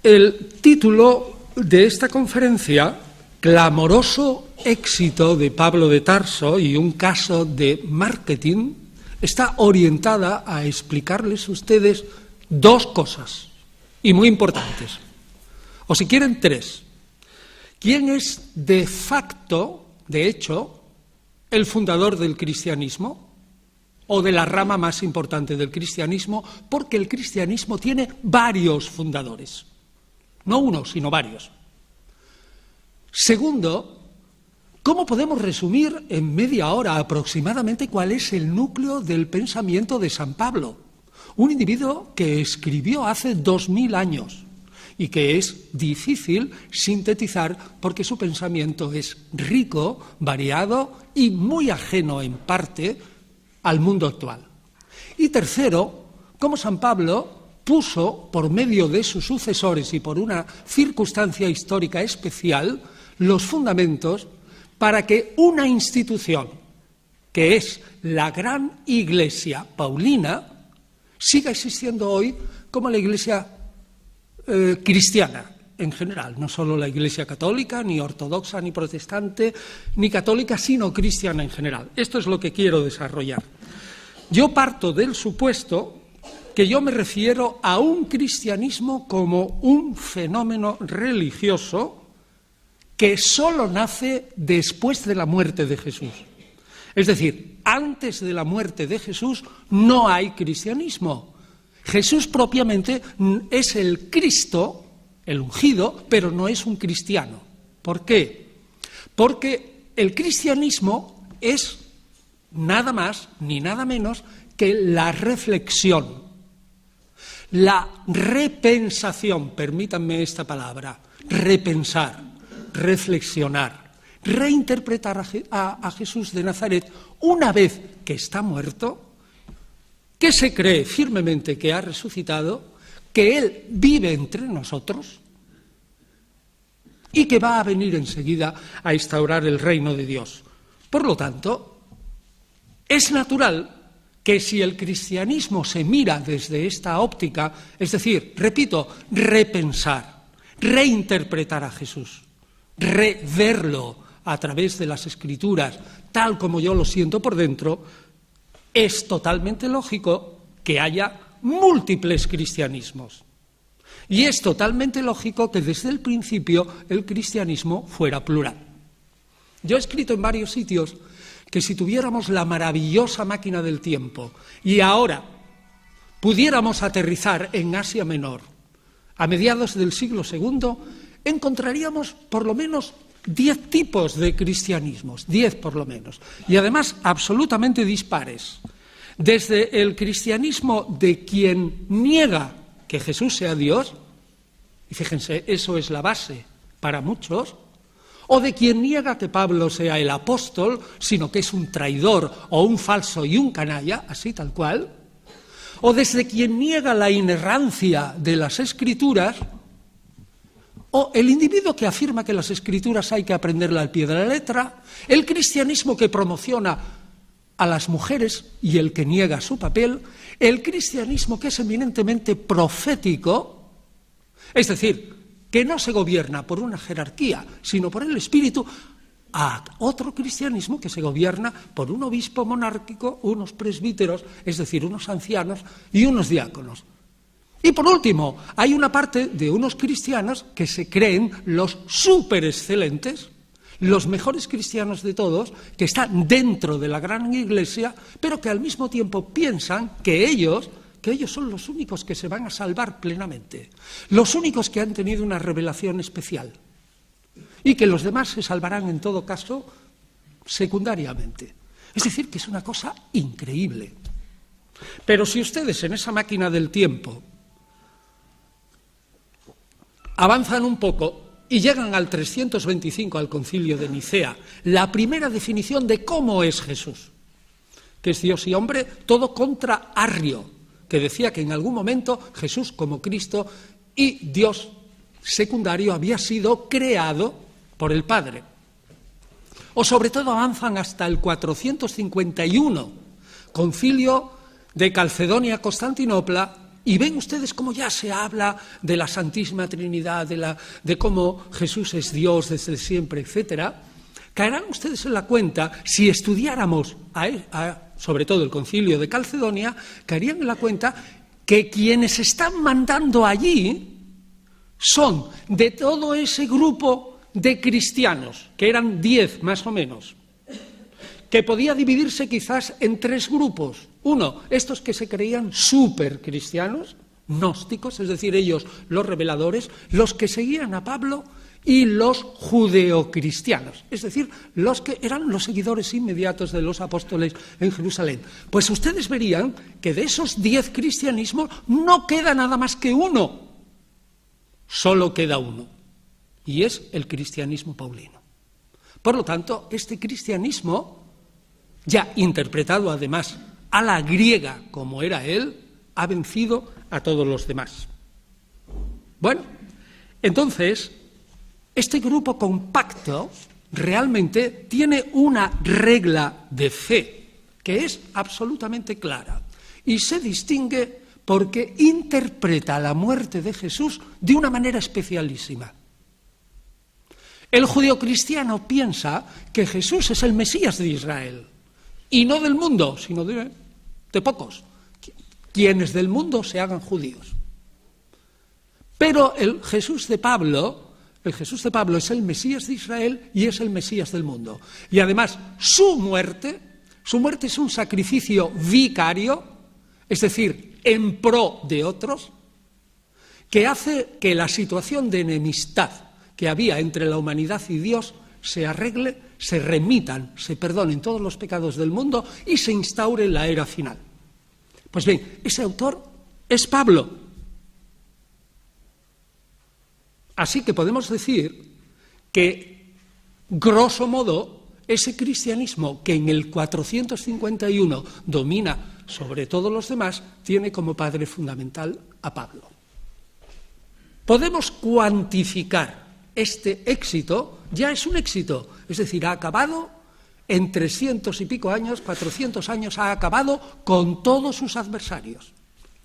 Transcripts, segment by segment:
El título de esta conferencia, Clamoroso éxito de Pablo de Tarso y un caso de marketing, está orientada a explicarles a ustedes dos cosas, y muy importantes, o si quieren tres. ¿Quién es de facto, de hecho, el fundador del cristianismo? O de la rama más importante del cristianismo, porque el cristianismo tiene varios fundadores. No uno, sino varios. Segundo, ¿cómo podemos resumir en media hora aproximadamente cuál es el núcleo del pensamiento de San Pablo? Un individuo que escribió hace 2000 años y que es difícil sintetizar porque su pensamiento es rico, variado y muy ajeno en parte al mundo actual. Y tercero, cómo San Pablo puso, por medio de sus sucesores y por una circunstancia histórica especial, los fundamentos para que una institución, que es la gran Iglesia paulina, siga existiendo hoy como la Iglesia cristiana en general, no solo la Iglesia católica, ni ortodoxa, ni protestante, ni católica, sino cristiana en general. Esto es lo que quiero desarrollar. Yo parto del supuesto que yo me refiero a un cristianismo como un fenómeno religioso que solo nace después de la muerte de Jesús. Es decir, antes de la muerte de Jesús no hay cristianismo. Jesús propiamente es el Cristo, el ungido, pero no es un cristiano. ¿Por qué? Porque el cristianismo es nada más ni nada menos que la reflexión, la repensación, permítanme esta palabra, repensar, reflexionar, reinterpretar a Jesús de Nazaret una vez que está muerto, que se cree firmemente que ha resucitado, que Él vive entre nosotros y que va a venir enseguida a instaurar el reino de Dios. Por lo tanto, es natural que si el cristianismo se mira desde esta óptica, es decir, repito, repensar, reinterpretar a Jesús, reverlo a través de las Escrituras, tal como yo lo siento por dentro, es totalmente lógico que haya múltiples cristianismos. Y es totalmente lógico que desde el principio el cristianismo fuera plural. Yo he escrito en varios sitios que si tuviéramos la maravillosa máquina del tiempo y ahora pudiéramos aterrizar en Asia Menor a mediados del siglo II, encontraríamos por lo menos 10 tipos de cristianismos, 10 por lo menos, y además absolutamente dispares. Desde el cristianismo de quien niega que Jesús sea Dios, y fíjense, eso es la base para muchos, o de quien niega que Pablo sea el apóstol, sino que es un traidor o un falso y un canalla, así tal cual, o desde quien niega la inerrancia de las Escrituras, o el individuo que afirma que las Escrituras hay que aprenderlas al pie de la letra, el cristianismo que promociona a las mujeres y el que niega su papel, el cristianismo que es eminentemente profético, es decir, que no se gobierna por una jerarquía, sino por el Espíritu, a otro cristianismo que se gobierna por un obispo monárquico, unos presbíteros, es decir, unos ancianos y unos diáconos. Y por último, hay una parte de unos cristianos que se creen los súper excelentes, los mejores cristianos de todos, que están dentro de la gran iglesia, pero que al mismo tiempo piensan que ellos son los únicos que se van a salvar plenamente, los únicos que han tenido una revelación especial, y que los demás se salvarán en todo caso secundariamente. Es decir, que es una cosa increíble. Pero si ustedes en esa máquina del tiempo avanzan un poco y llegan al 325, al Concilio de Nicea, la primera definición de cómo es Jesús, que es Dios y hombre, todo contra Arrio, que decía que en algún momento Jesús como Cristo y Dios secundario había sido creado por el Padre. O sobre todo avanzan hasta el 451, Concilio de Calcedonia-Constantinopla, y ven ustedes cómo ya se habla de la Santísima Trinidad, de cómo Jesús es Dios desde siempre, etcétera, caerán ustedes en la cuenta, si estudiáramos sobre todo el Concilio de Calcedonia, caerían en la cuenta que quienes están mandando allí son de todo ese grupo de cristianos, que eran 10 más o menos, que podía dividirse quizás en 3 grupos. Uno, estos que se creían súper cristianos, gnósticos, es decir, ellos los reveladores, los que seguían a Pablo, y los judeocristianos, es decir, los que eran los seguidores inmediatos de los apóstoles en Jerusalén. Pues ustedes verían que de esos 10 cristianismos no queda nada más que uno, solo queda uno, y es el cristianismo paulino. Por lo tanto, este cristianismo, ya interpretado además a la griega como era él, ha vencido a todos los demás. Bueno, entonces, este grupo compacto realmente tiene una regla de fe que es absolutamente clara y se distingue porque interpreta la muerte de Jesús de una manera especialísima. El judeocristiano piensa que Jesús es el Mesías de Israel y no del mundo, sino de pocos, quienes del mundo se hagan judíos. Pero el Jesús de Pablo es el Mesías de Israel y es el Mesías del mundo. Y además, su muerte es un sacrificio vicario, es decir, en pro de otros, que hace que la situación de enemistad que había entre la humanidad y Dios se arregle, se remitan, se perdonen todos los pecados del mundo y se instaure la era final. Pues bien, ese autor es Pablo. Así que podemos decir que, grosso modo, ese cristianismo que en el 451 domina sobre todos los demás, tiene como padre fundamental a Pablo. Podemos cuantificar este éxito, ya es un éxito, es decir, ha acabado en 300 y pico años, 400 años, ha acabado con todos sus adversarios,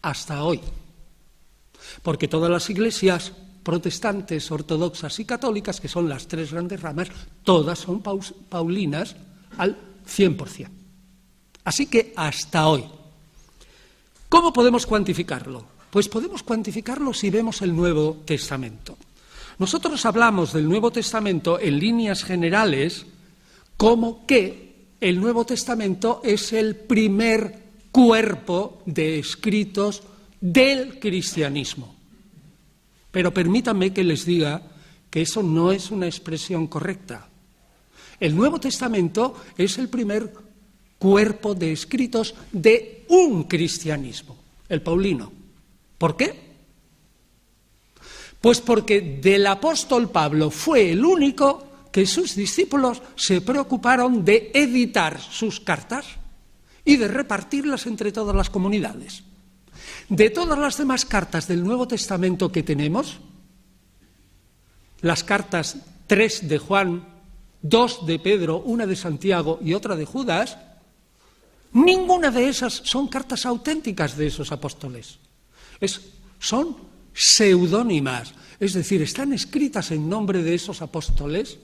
hasta hoy. Porque todas las iglesias protestantes, ortodoxas y católicas, que son las 3 grandes ramas, todas son paulinas al 100%. Así que hasta hoy. ¿Cómo podemos cuantificarlo? Pues podemos cuantificarlo si vemos el Nuevo Testamento. Nosotros hablamos del Nuevo Testamento en líneas generales como que el Nuevo Testamento es el primer cuerpo de escritos del cristianismo. Pero permítanme que les diga que eso no es una expresión correcta. El Nuevo Testamento es el primer cuerpo de escritos de un cristianismo, el paulino. ¿Por qué? Pues porque del apóstol Pablo fue el único que sus discípulos se preocuparon de editar sus cartas y de repartirlas entre todas las comunidades. De todas las demás cartas del Nuevo Testamento que tenemos, las cartas 3 de Juan, 2 de Pedro, una de Santiago y otra de Judas, ninguna de esas son cartas auténticas de esos apóstoles. Son seudónimas, es decir, están escritas en nombre de esos apóstoles,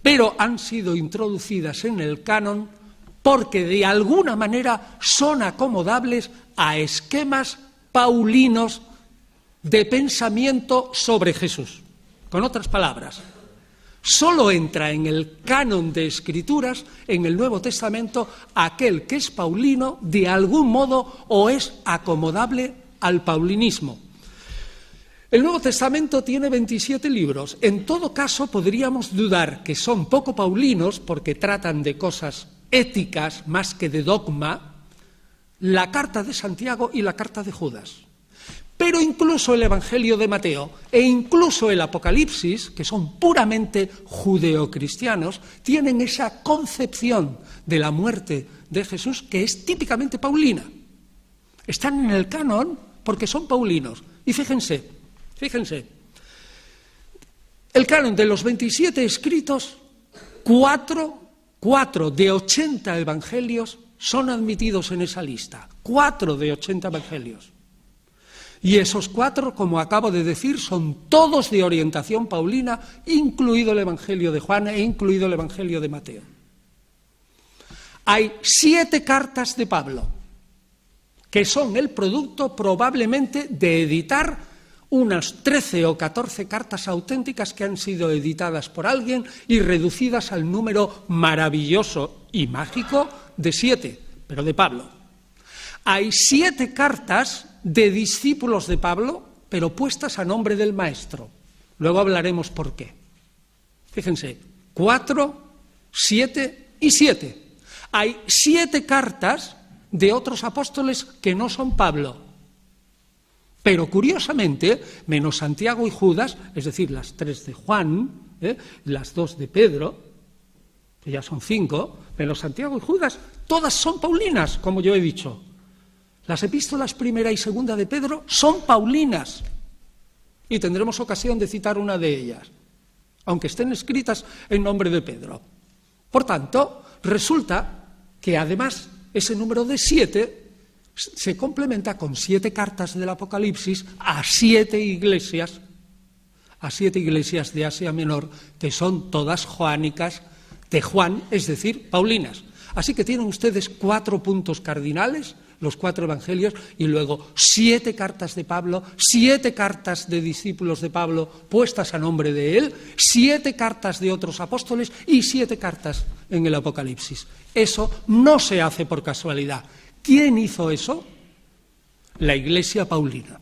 pero han sido introducidas en el canon porque de alguna manera son acomodables a esquemas paulinos de pensamiento sobre Jesús. Con otras palabras, solo entra en el canon de escrituras, en el Nuevo Testamento, aquel que es paulino de algún modo o es acomodable al paulinismo. El Nuevo Testamento tiene 27 libros. En todo caso, podríamos dudar que son poco paulinos porque tratan de cosas éticas más que de dogma, la carta de Santiago y la carta de Judas. Pero incluso el Evangelio de Mateo e incluso el Apocalipsis, que son puramente judeocristianos, tienen esa concepción de la muerte de Jesús que es típicamente paulina. Están en el canon porque son paulinos. Y fíjense, el canon de los 27 escritos, 4 de 80 evangelios son admitidos en esa lista. 4 de 80 evangelios. Y esos 4, como acabo de decir, son todos de orientación paulina, incluido el Evangelio de Juan e incluido el Evangelio de Mateo. Hay 7 cartas de Pablo, que son el producto probablemente de editar unas 13 o 14 cartas auténticas que han sido editadas por alguien y reducidas al número maravilloso y mágico de 7, pero de Pablo. Hay 7 cartas de discípulos de Pablo, pero puestas a nombre del maestro. Luego hablaremos por qué. Fíjense, 4, 7 y 7. Hay 7 cartas de otros apóstoles que no son Pablo. Pero curiosamente, menos Santiago y Judas, es decir, las 3 de Juan, las 2 de Pedro, que ya son 5, menos Santiago y Judas, todas son paulinas, como yo he dicho. Las epístolas primera y segunda de Pedro son paulinas y tendremos ocasión de citar una de ellas, aunque estén escritas en nombre de Pedro. Por tanto, resulta que además ese número de 7 se complementa con 7 cartas del Apocalipsis a 7 iglesias de Asia Menor, que son todas joánicas de Juan, es decir, paulinas. Así que tienen ustedes 4 puntos cardinales, los 4 evangelios, y luego 7 cartas de Pablo, 7 cartas de discípulos de Pablo puestas a nombre de él, 7 cartas de otros apóstoles y 7 cartas en el Apocalipsis. Eso no se hace por casualidad. ¿Quién hizo eso? La Iglesia Paulina.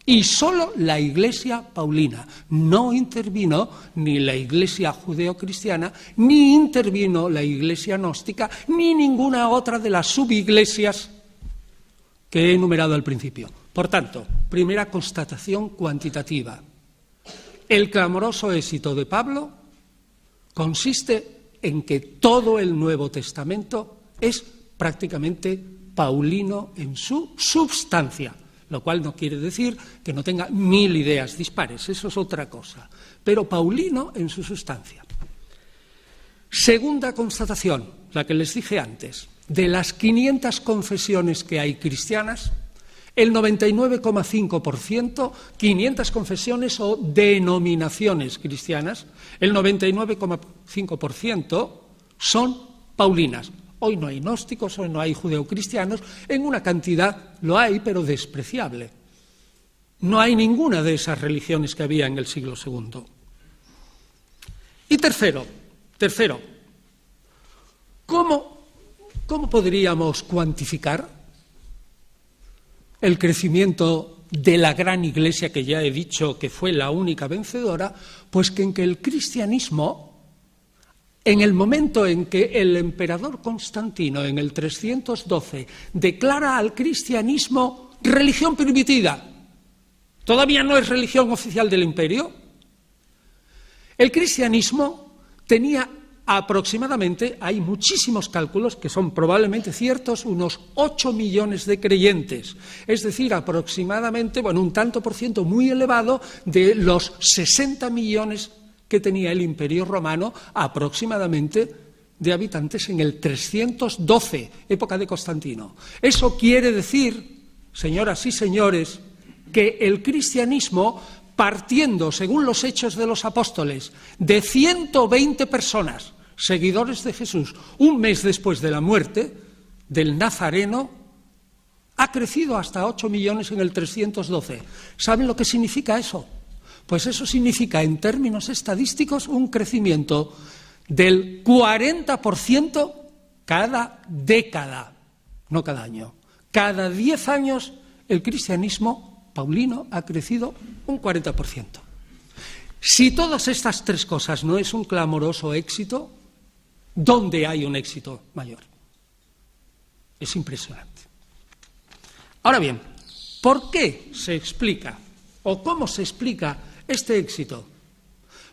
Y solo la Iglesia Paulina. No intervino ni la Iglesia judeocristiana, ni intervino la Iglesia gnóstica, ni ninguna otra de las subiglesias que he enumerado al principio. Por tanto, primera constatación cuantitativa. El clamoroso éxito de Pablo consiste en que todo el Nuevo Testamento es prácticamente paulino en su substancia. Lo cual no quiere decir que no tenga 1000 ideas dispares, eso es otra cosa, pero paulino en su sustancia. Segunda constatación, la que les dije antes, de las 500 confesiones que hay cristianas, el 99,5%, 500 confesiones o denominaciones cristianas, el 99,5% son paulinas. Hoy no hay gnósticos, hoy no hay judeocristianos, en una cantidad lo hay, pero despreciable. No hay ninguna de esas religiones que había en el siglo II. Y tercero, ¿cómo podríamos cuantificar el crecimiento de la gran Iglesia, que ya he dicho que fue la única vencedora? Pues que el cristianismo, en el momento en que el emperador Constantino, en el 312, declara al cristianismo religión permitida, todavía no es religión oficial del imperio, el cristianismo tenía aproximadamente, hay muchísimos cálculos que son probablemente ciertos, unos 8 millones de creyentes, es decir, aproximadamente, un tanto por ciento muy elevado de los 60 millones que tenía el Imperio Romano aproximadamente de habitantes en el 312, época de Constantino. Eso quiere decir, señoras y señores, que el cristianismo, partiendo, según los Hechos de los Apóstoles, de 120 personas, seguidores de Jesús, un mes después de la muerte del Nazareno, ha crecido hasta 8 millones en el 312. ¿Saben lo que significa eso? Pues eso significa, en términos estadísticos, un crecimiento del 40% cada década, no cada año. Cada 10 años el cristianismo paulino ha crecido un 40%. Si todas estas 3 cosas no es un clamoroso éxito, ¿dónde hay un éxito mayor? Es impresionante. Ahora bien, ¿por qué se explica o cómo se explica este éxito?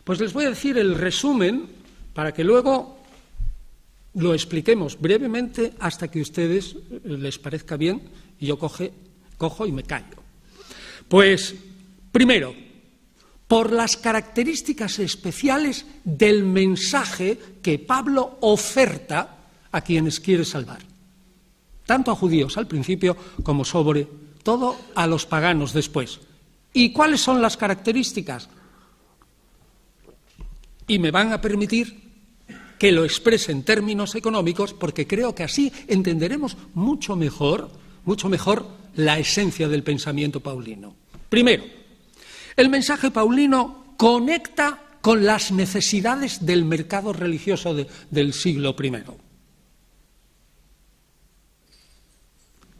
Pues les voy a decir el resumen para que luego lo expliquemos brevemente hasta que a ustedes les parezca bien y yo cojo y me callo. Pues, primero, por las características especiales del mensaje que Pablo oferta a quienes quiere salvar, tanto a judíos al principio como sobre todo a los paganos después. ¿Y cuáles son las características? Y me van a permitir que lo exprese en términos económicos, porque creo que así entenderemos mucho mejor la esencia del pensamiento paulino. Primero, el mensaje paulino conecta con las necesidades del mercado religioso del siglo I.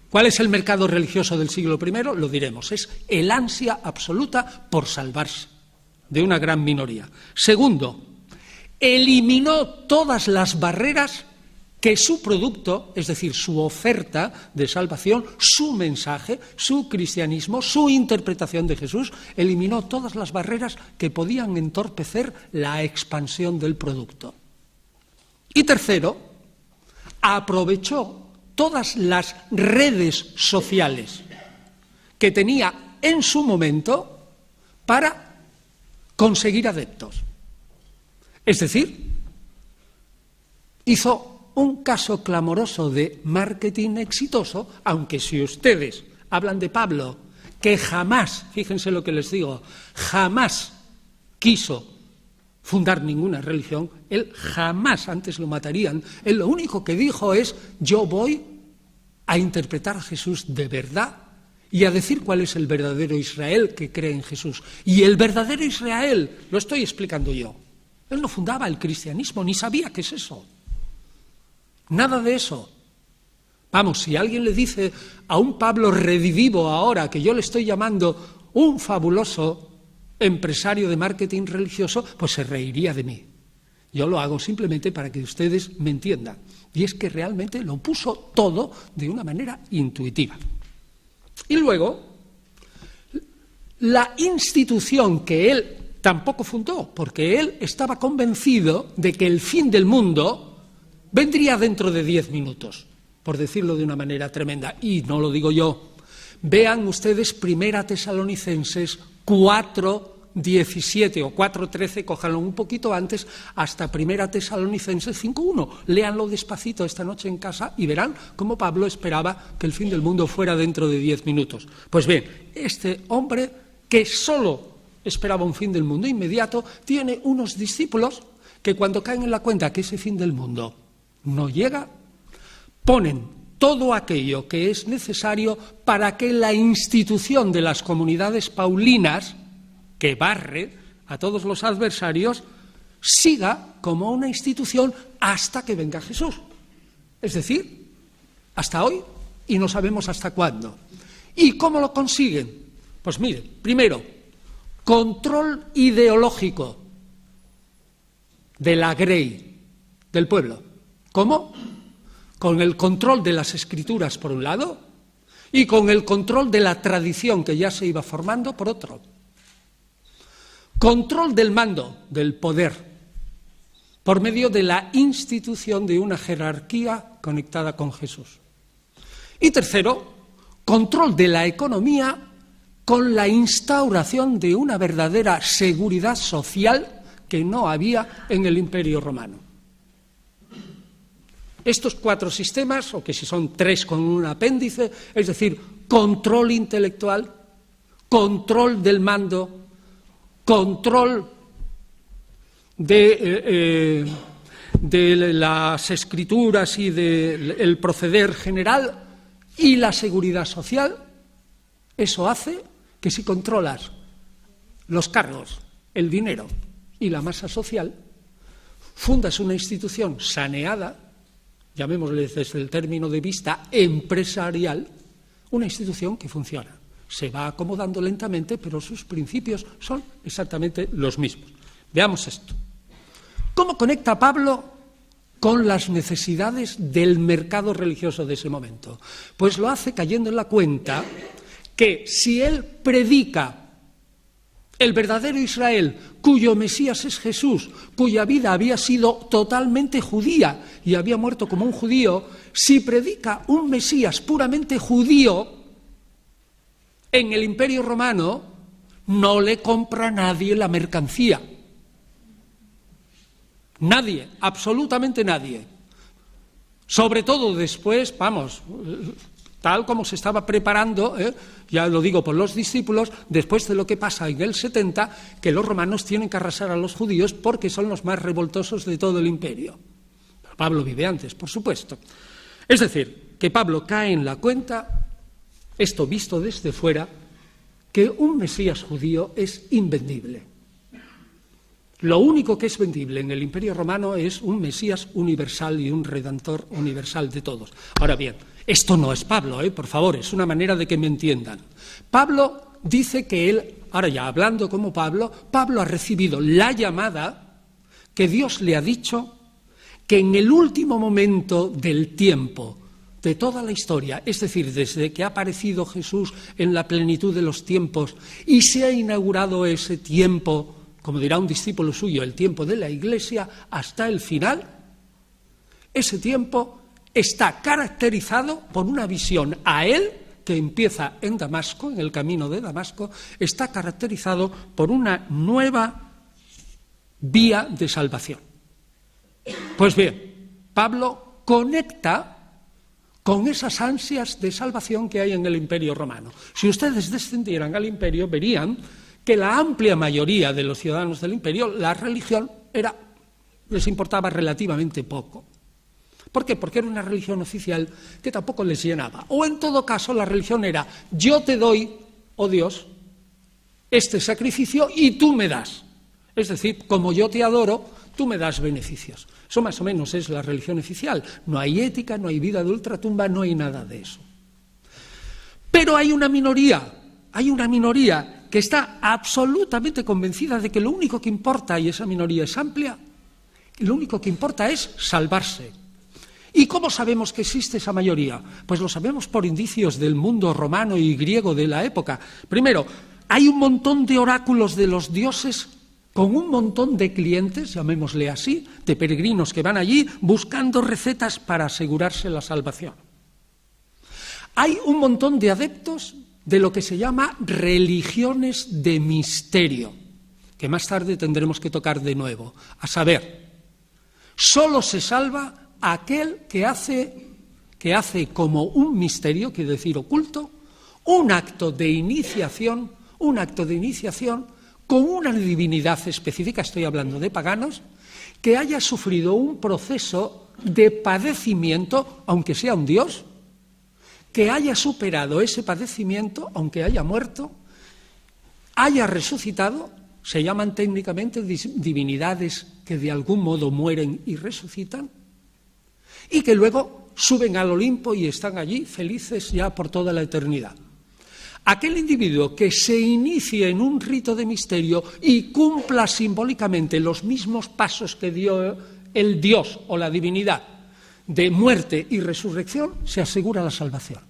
¿Cuál es el mercado religioso del siglo I? Lo diremos. Es el ansia absoluta por salvarse de una gran minoría. Segundo, eliminó todas las barreras que su producto, es decir, su oferta de salvación, su mensaje, su cristianismo, su interpretación de Jesús, eliminó todas las barreras que podían entorpecer la expansión del producto. Y tercero, aprovechó todas las redes sociales que tenía en su momento para conseguir adeptos. Es decir, hizo un caso clamoroso de marketing exitoso, aunque si ustedes hablan de Pablo, que jamás, fíjense lo que les digo, jamás quiso fundar ninguna religión, él jamás, antes lo matarían, él lo único que dijo es: yo voy a interpretar a Jesús de verdad y a decir cuál es el verdadero Israel que cree en Jesús. Y el verdadero Israel, lo estoy explicando yo, él no fundaba el cristianismo, ni sabía qué es eso. Nada de eso. Vamos, si alguien le dice a un Pablo redivivo ahora, que yo le estoy llamando un fabuloso empresario de marketing religioso, pues se reiría de mí. Yo lo hago simplemente para que ustedes me entiendan. Y es que realmente lo puso todo de una manera intuitiva. Y luego, la institución que él tampoco fundó, porque él estaba convencido de que el fin del mundo vendría dentro de 10 minutos, por decirlo de una manera tremenda. Y no lo digo yo. Vean ustedes 1 Tesalonicenses 4:17 o 4:13, cójanlo un poquito antes, hasta 1 Tesalonicenses 5:1. Léanlo despacito esta noche en casa y verán cómo Pablo esperaba que el fin del mundo fuera dentro de 10 minutos. Pues bien, este hombre que solo esperaba un fin del mundo inmediato, tiene unos discípulos que cuando caen en la cuenta que ese fin del mundo no llega, ponen todo aquello que es necesario para que la institución de las comunidades paulinas, que barre a todos los adversarios, siga como una institución hasta que venga Jesús. Es decir, hasta hoy, y no sabemos hasta cuándo. ¿Y cómo lo consiguen? Pues miren, primero, control ideológico de la grey, del pueblo. ¿Cómo? Con el control de las escrituras por un lado y con el control de la tradición que ya se iba formando por otro. Control del mando, del poder, por medio de la institución de una jerarquía conectada con Jesús. Y tercero, control de la economía con la instauración de una verdadera seguridad social que no había en el Imperio Romano. Estos 4 sistemas, o que si son 3 con un apéndice, es decir, control intelectual, control del mando, control de las escrituras y del proceder general y la seguridad social, eso hace que si controlas los cargos, el dinero y la masa social, fundas una institución saneada, llamémosle desde el término de vista empresarial, una institución que funciona. Se va acomodando lentamente, pero sus principios son exactamente los mismos. Veamos esto. ¿Cómo conecta Pablo con las necesidades del mercado religioso de ese momento? Pues lo hace cayendo en la cuenta que si él predica el verdadero Israel, cuyo Mesías es Jesús, cuya vida había sido totalmente judía y había muerto como un judío, si predica un Mesías puramente judío en el Imperio Romano, no le compra nadie la mercancía. Nadie, absolutamente nadie. Sobre todo después, tal como se estaba preparando, ya lo digo por los discípulos, después de lo que pasa en el 70, que los romanos tienen que arrasar a los judíos porque son los más revoltosos de todo el imperio. Pero Pablo vive antes, por supuesto. Es decir, que Pablo cae en la cuenta, esto visto desde fuera, que un Mesías judío es invendible. Lo único que es vendible en el Imperio Romano es un Mesías universal y un Redentor universal de todos. Ahora bien, esto no es Pablo, por favor, es una manera de que me entiendan. Pablo dice que él, ahora ya hablando como Pablo ha recibido la llamada que Dios le ha dicho que en el último momento del tiempo, de toda la historia, es decir, desde que ha aparecido Jesús en la plenitud de los tiempos y se ha inaugurado ese tiempo, como dirá un discípulo suyo, el tiempo de la Iglesia, hasta el final, ese tiempo está caracterizado por una visión a él, que empieza en Damasco, en el camino de Damasco, está caracterizado por una nueva vía de salvación. Pues bien, Pablo conecta con esas ansias de salvación que hay en el Imperio Romano. Si ustedes descendieran al Imperio, verían que la amplia mayoría de los ciudadanos del Imperio, la religión les importaba relativamente poco. ¿Por qué? Porque era una religión oficial que tampoco les llenaba. O en todo caso, la religión era: yo te doy, oh Dios, este sacrificio y tú me das. Es decir, como yo te adoro, tú me das beneficios. Eso más o menos es la religión oficial. No hay ética, no hay vida de ultratumba, no hay nada de eso. Pero hay una minoría que está absolutamente convencida de que lo único que importa, y esa minoría es amplia, lo único que importa es salvarse. ¿Y cómo sabemos que existe esa mayoría? Pues lo sabemos por indicios del mundo romano y griego de la época. Primero, hay un montón de oráculos de los dioses con un montón de clientes, llamémosle así, de peregrinos que van allí buscando recetas para asegurarse la salvación. Hay un montón de adeptos de lo que se llama religiones de misterio, que más tarde tendremos que tocar de nuevo, a saber, solo se salva aquel que hace como un misterio, quiere decir oculto, un acto de iniciación con una divinidad específica, estoy hablando de paganos, que haya sufrido un proceso de padecimiento, aunque sea un dios, que haya superado ese padecimiento, aunque haya muerto, haya resucitado, se llaman técnicamente divinidades que de algún modo mueren y resucitan, y que luego suben al Olimpo y están allí felices ya por toda la eternidad. Aquel individuo que se inicie en un rito de misterio y cumpla simbólicamente los mismos pasos que dio el Dios o la divinidad de muerte y resurrección, se asegura la salvación.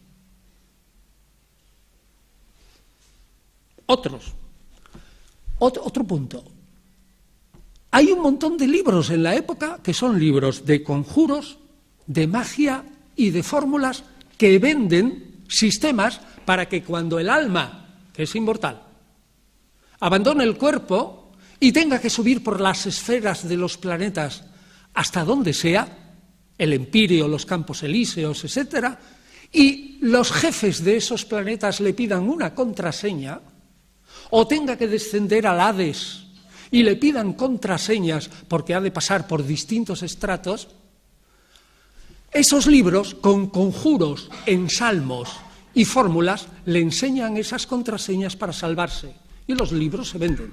Otro punto. Hay un montón de libros en la época que son libros de conjuros, de magia y de fórmulas que venden sistemas para que cuando el alma, que es inmortal, abandone el cuerpo y tenga que subir por las esferas de los planetas hasta donde sea, el Empíreo, los campos elíseos, etc., y los jefes de esos planetas le pidan una contraseña, o tenga que descender al Hades y le pidan contraseñas porque ha de pasar por distintos estratos, esos libros con conjuros en salmos y fórmulas le enseñan esas contraseñas para salvarse, y los libros se venden.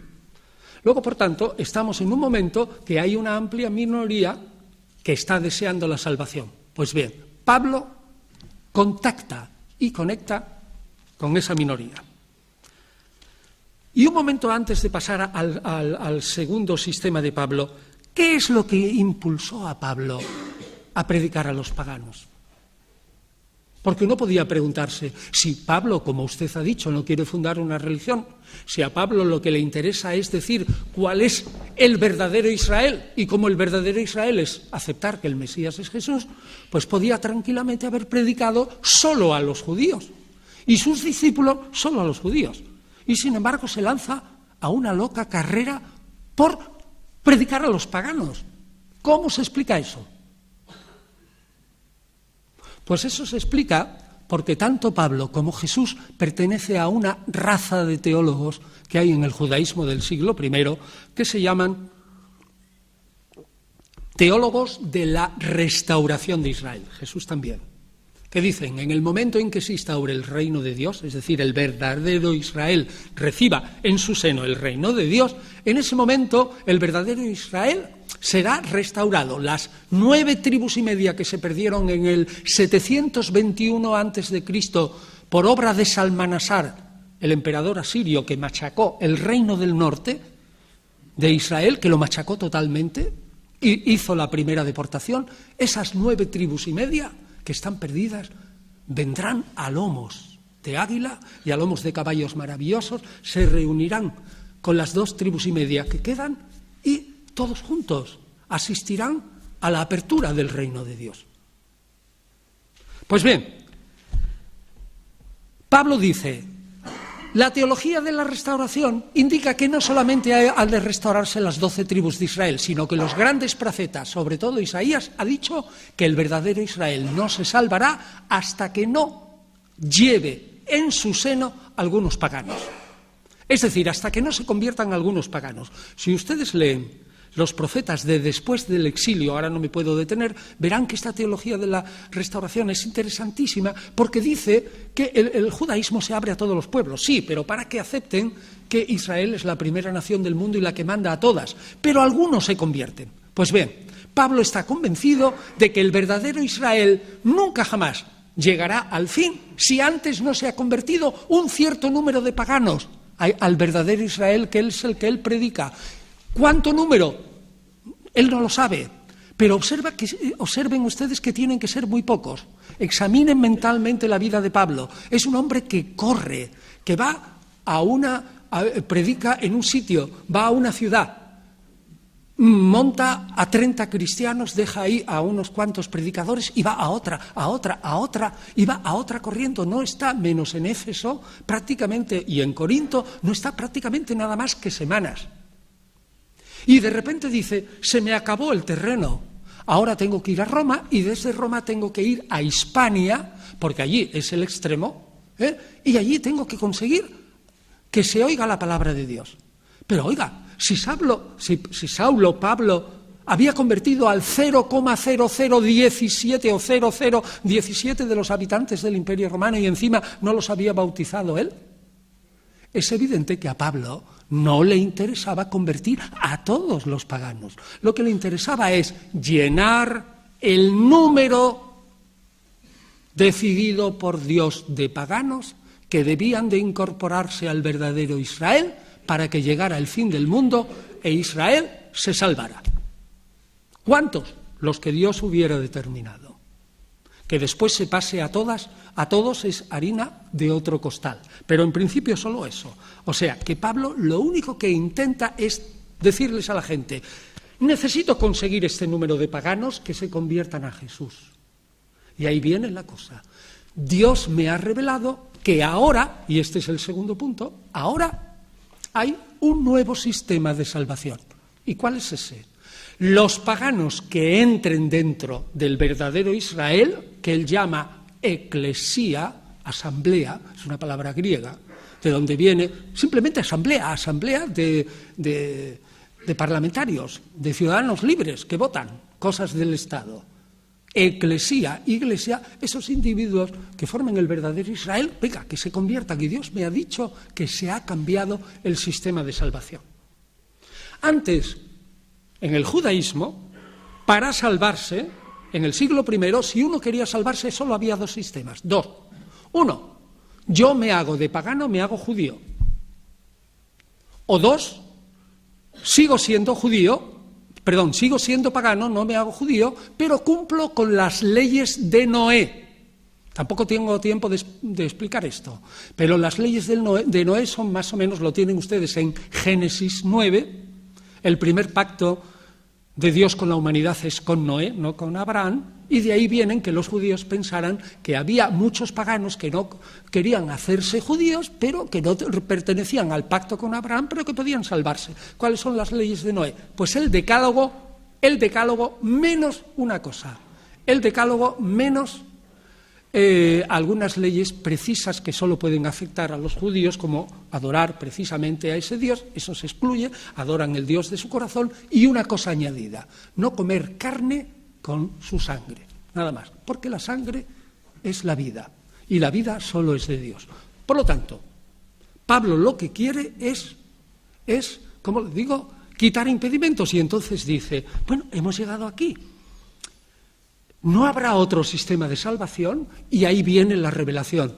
Luego, por tanto, estamos en un momento que hay una amplia minoría que está deseando la salvación. Pues bien, Pablo contacta y conecta con esa minoría. Y un momento antes de pasar al segundo sistema de Pablo, ¿qué es lo que impulsó a Pablo a predicar a los paganos? Porque uno podía preguntarse, si Pablo, como usted ha dicho, no quiere fundar una religión, si a Pablo lo que le interesa es decir cuál es el verdadero Israel, y como el verdadero Israel es aceptar que el Mesías es Jesús, pues podía tranquilamente haber predicado solo a los judíos, y sus discípulos solo a los judíos. Y sin embargo se lanza a una loca carrera por predicar a los paganos. ¿Cómo se explica eso? Pues eso se explica porque tanto Pablo como Jesús pertenecen a una raza de teólogos que hay en el judaísmo del siglo I, que se llaman teólogos de la restauración de Israel. Jesús también. Que dicen, en el momento en que se instaure el reino de Dios, es decir, el verdadero Israel reciba en su seno el reino de Dios, en ese momento el verdadero Israel será restaurado. Las 9 tribus y media que se perdieron en el 721 a.C. por obra de Salmanasar, el emperador asirio que machacó el reino del norte de Israel, que lo machacó totalmente y hizo la primera deportación, esas 9 tribus y media que están perdidas, vendrán a lomos de águila y a lomos de caballos maravillosos, se reunirán con las 2 tribus y media que quedan y todos juntos asistirán a la apertura del reino de Dios. Pues bien, Pablo dice, la teología de la restauración indica que no solamente han de restaurarse las 12 tribus de Israel, sino que los grandes profetas, sobre todo Isaías, ha dicho que el verdadero Israel no se salvará hasta que no lleve en su seno algunos paganos. Es decir, hasta que no se conviertan algunos paganos. Si ustedes leen los profetas de después del exilio, ahora no me puedo detener, verán que esta teología de la restauración es interesantísima porque dice que el judaísmo se abre a todos los pueblos, sí, pero para que acepten que Israel es la primera nación del mundo y la que manda a todas, pero algunos se convierten. Pues bien, Pablo está convencido de que el verdadero Israel nunca jamás llegará al fin si antes no se ha convertido un cierto número de paganos al verdadero Israel, que es el que él predica. ¿Cuánto número? Él no lo sabe, pero observen ustedes que tienen que ser muy pocos. Examinen mentalmente la vida de Pablo. Es un hombre que corre, que va predica en un sitio, va a una ciudad, monta a 30 cristianos, deja ahí a unos cuantos predicadores y va a otra, y va a otra corriendo. No está, menos en Éfeso, prácticamente, y en Corinto, no está prácticamente nada más que semanas. Y de repente dice, se me acabó el terreno, ahora tengo que ir a Roma y desde Roma tengo que ir a Hispania, porque allí es el extremo, y allí tengo que conseguir que se oiga la palabra de Dios. Pero oiga, si Pablo había convertido al 0,0017 o 0017 de los habitantes del Imperio Romano y encima no los había bautizado él, es evidente que a Pablo no le interesaba convertir a todos los paganos. Lo que le interesaba es llenar el número decidido por Dios de paganos que debían de incorporarse al verdadero Israel para que llegara el fin del mundo e Israel se salvara. ¿Cuántos? Los que Dios hubiera determinado. Que después se pase a todos es harina de otro costal. Pero en principio solo eso. O sea, que Pablo lo único que intenta es decirles a la gente, necesito conseguir este número de paganos que se conviertan a Jesús. Y ahí viene la cosa. Dios me ha revelado que ahora, y este es el segundo punto, ahora hay un nuevo sistema de salvación. ¿Y cuál es ese? Los paganos que entren dentro del verdadero Israel, que él llama eclesía, asamblea, es una palabra griega, de donde viene simplemente asamblea de parlamentarios, de ciudadanos libres que votan cosas del Estado. Eclesía, iglesia, esos individuos que formen el verdadero Israel, venga, que se conviertan, y Dios me ha dicho que se ha cambiado el sistema de salvación. Antes, en el judaísmo, para salvarse, en el siglo I, si uno quería salvarse, solo había 2 sistemas. 2. 1, yo me hago de pagano, me hago judío. O 2, sigo siendo pagano, no me hago judío, pero cumplo con las leyes de Noé. Tampoco tengo tiempo de explicar esto, pero las leyes de Noé son más o menos, lo tienen ustedes en Génesis 9, el primer pacto de Dios con la humanidad es con Noé, no con Abraham, y de ahí vienen que los judíos pensaran que había muchos paganos que no querían hacerse judíos, pero que no pertenecían al pacto con Abraham, pero que podían salvarse. ¿Cuáles son las leyes de Noé? Pues el decálogo menos una cosa, el decálogo menos algunas leyes precisas que solo pueden afectar a los judíos, como adorar precisamente a ese Dios, eso se excluye, adoran el Dios de su corazón, y una cosa añadida, no comer carne con su sangre, nada más, porque la sangre es la vida, y la vida solo es de Dios. Por lo tanto, Pablo lo que quiere es, como le digo, quitar impedimentos, y entonces dice, bueno, hemos llegado aquí. No habrá otro sistema de salvación, y ahí viene la revelación.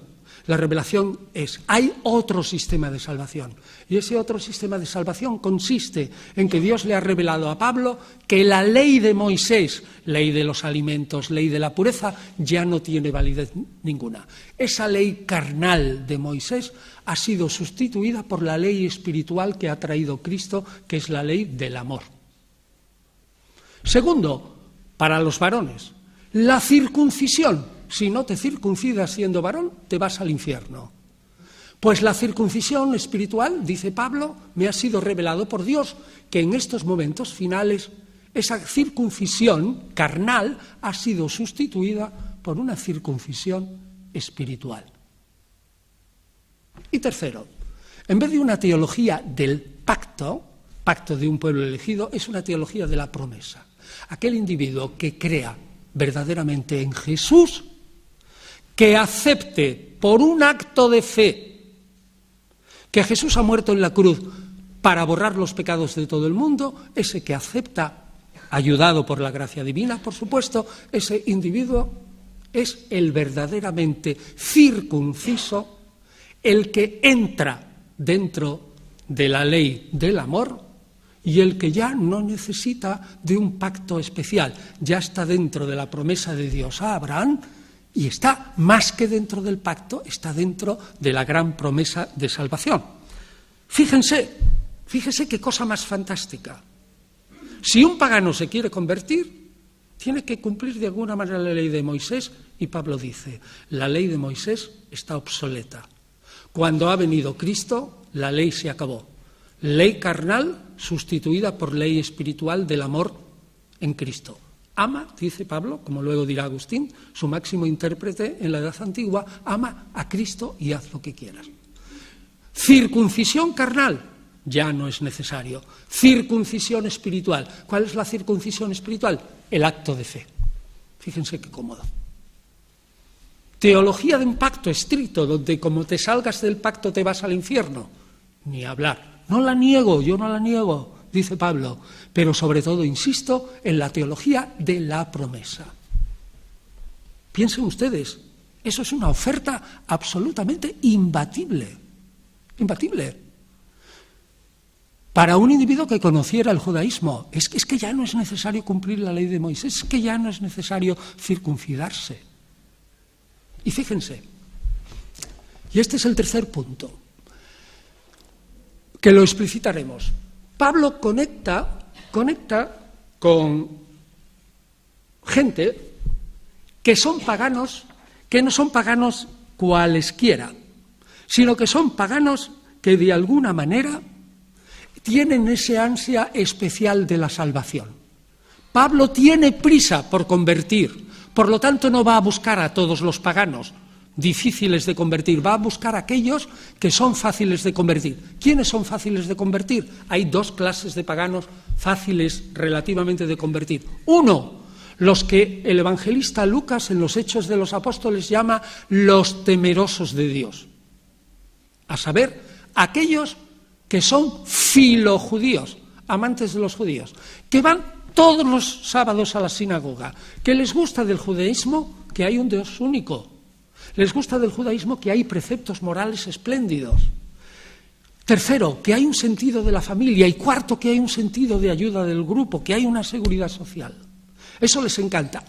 La revelación es, hay otro sistema de salvación. Y ese otro sistema de salvación consiste en que Dios le ha revelado a Pablo que la ley de Moisés, ley de los alimentos, ley de la pureza, ya no tiene validez ninguna. Esa ley carnal de Moisés ha sido sustituida por la ley espiritual que ha traído Cristo, que es la ley del amor. Segundo, para los varones, la circuncisión. Si no te circuncidas siendo varón, te vas al infierno. Pues la circuncisión espiritual, dice Pablo, me ha sido revelado por Dios, que en estos momentos finales esa circuncisión carnal ha sido sustituida por una circuncisión espiritual. Y tercero, en vez de una teología del pacto de un pueblo elegido, es una teología de la promesa. Aquel individuo que crea verdaderamente en Jesús, que acepte por un acto de fe que Jesús ha muerto en la cruz para borrar los pecados de todo el mundo, ese que acepta, ayudado por la gracia divina, por supuesto, ese individuo es el verdaderamente circunciso, el que entra dentro de la ley del amor y el que ya no necesita de un pacto especial, ya está dentro de la promesa de Dios a Abraham. Y está más que dentro del pacto, está dentro de la gran promesa de salvación. Fíjense qué cosa más fantástica. Si un pagano se quiere convertir, tiene que cumplir de alguna manera la ley de Moisés, y Pablo dice, la ley de Moisés está obsoleta. Cuando ha venido Cristo, la ley se acabó. Ley carnal sustituida por ley espiritual del amor en Cristo. Ama, dice Pablo, como luego dirá Agustín, su máximo intérprete en la Edad Antigua, ama a Cristo y haz lo que quieras. Circuncisión carnal, ya no es necesario. Circuncisión espiritual. ¿Cuál es la circuncisión espiritual? El acto de fe. Fíjense qué cómodo. Teología de un pacto estricto, donde como te salgas del pacto te vas al infierno. Ni hablar. No la niego, yo no la niego, dice Pablo, pero sobre todo insisto en la teología de la promesa. Piensen ustedes, eso es una oferta absolutamente imbatible, imbatible. Para un individuo que conociera el judaísmo, es que ya no es necesario cumplir la ley de Moisés, es que ya no es necesario circuncidarse. Y fíjense, y este es el tercer punto, que lo explicitaremos. Pablo conecta con gente que son paganos, que no son paganos cualesquiera, sino que son paganos que de alguna manera tienen ese ansia especial de la salvación. Pablo tiene prisa por convertir, por lo tanto no va a buscar a todos los paganos difíciles de convertir, va a buscar a aquellos que son fáciles de convertir. ¿Quiénes son fáciles de convertir? Hay dos clases de paganos fáciles relativamente de convertir. Uno, los que el evangelista Lucas en los Hechos de los Apóstoles llama los temerosos de Dios. A saber, aquellos que son filojudíos, amantes de los judíos, que van todos los sábados a la sinagoga, que les gusta del judaísmo que hay un Dios único. Les gusta del judaísmo que hay preceptos morales espléndidos. Tercero, que hay un sentido de la familia. Y cuarto, que hay un sentido de ayuda del grupo, que hay una seguridad social. Eso les encanta.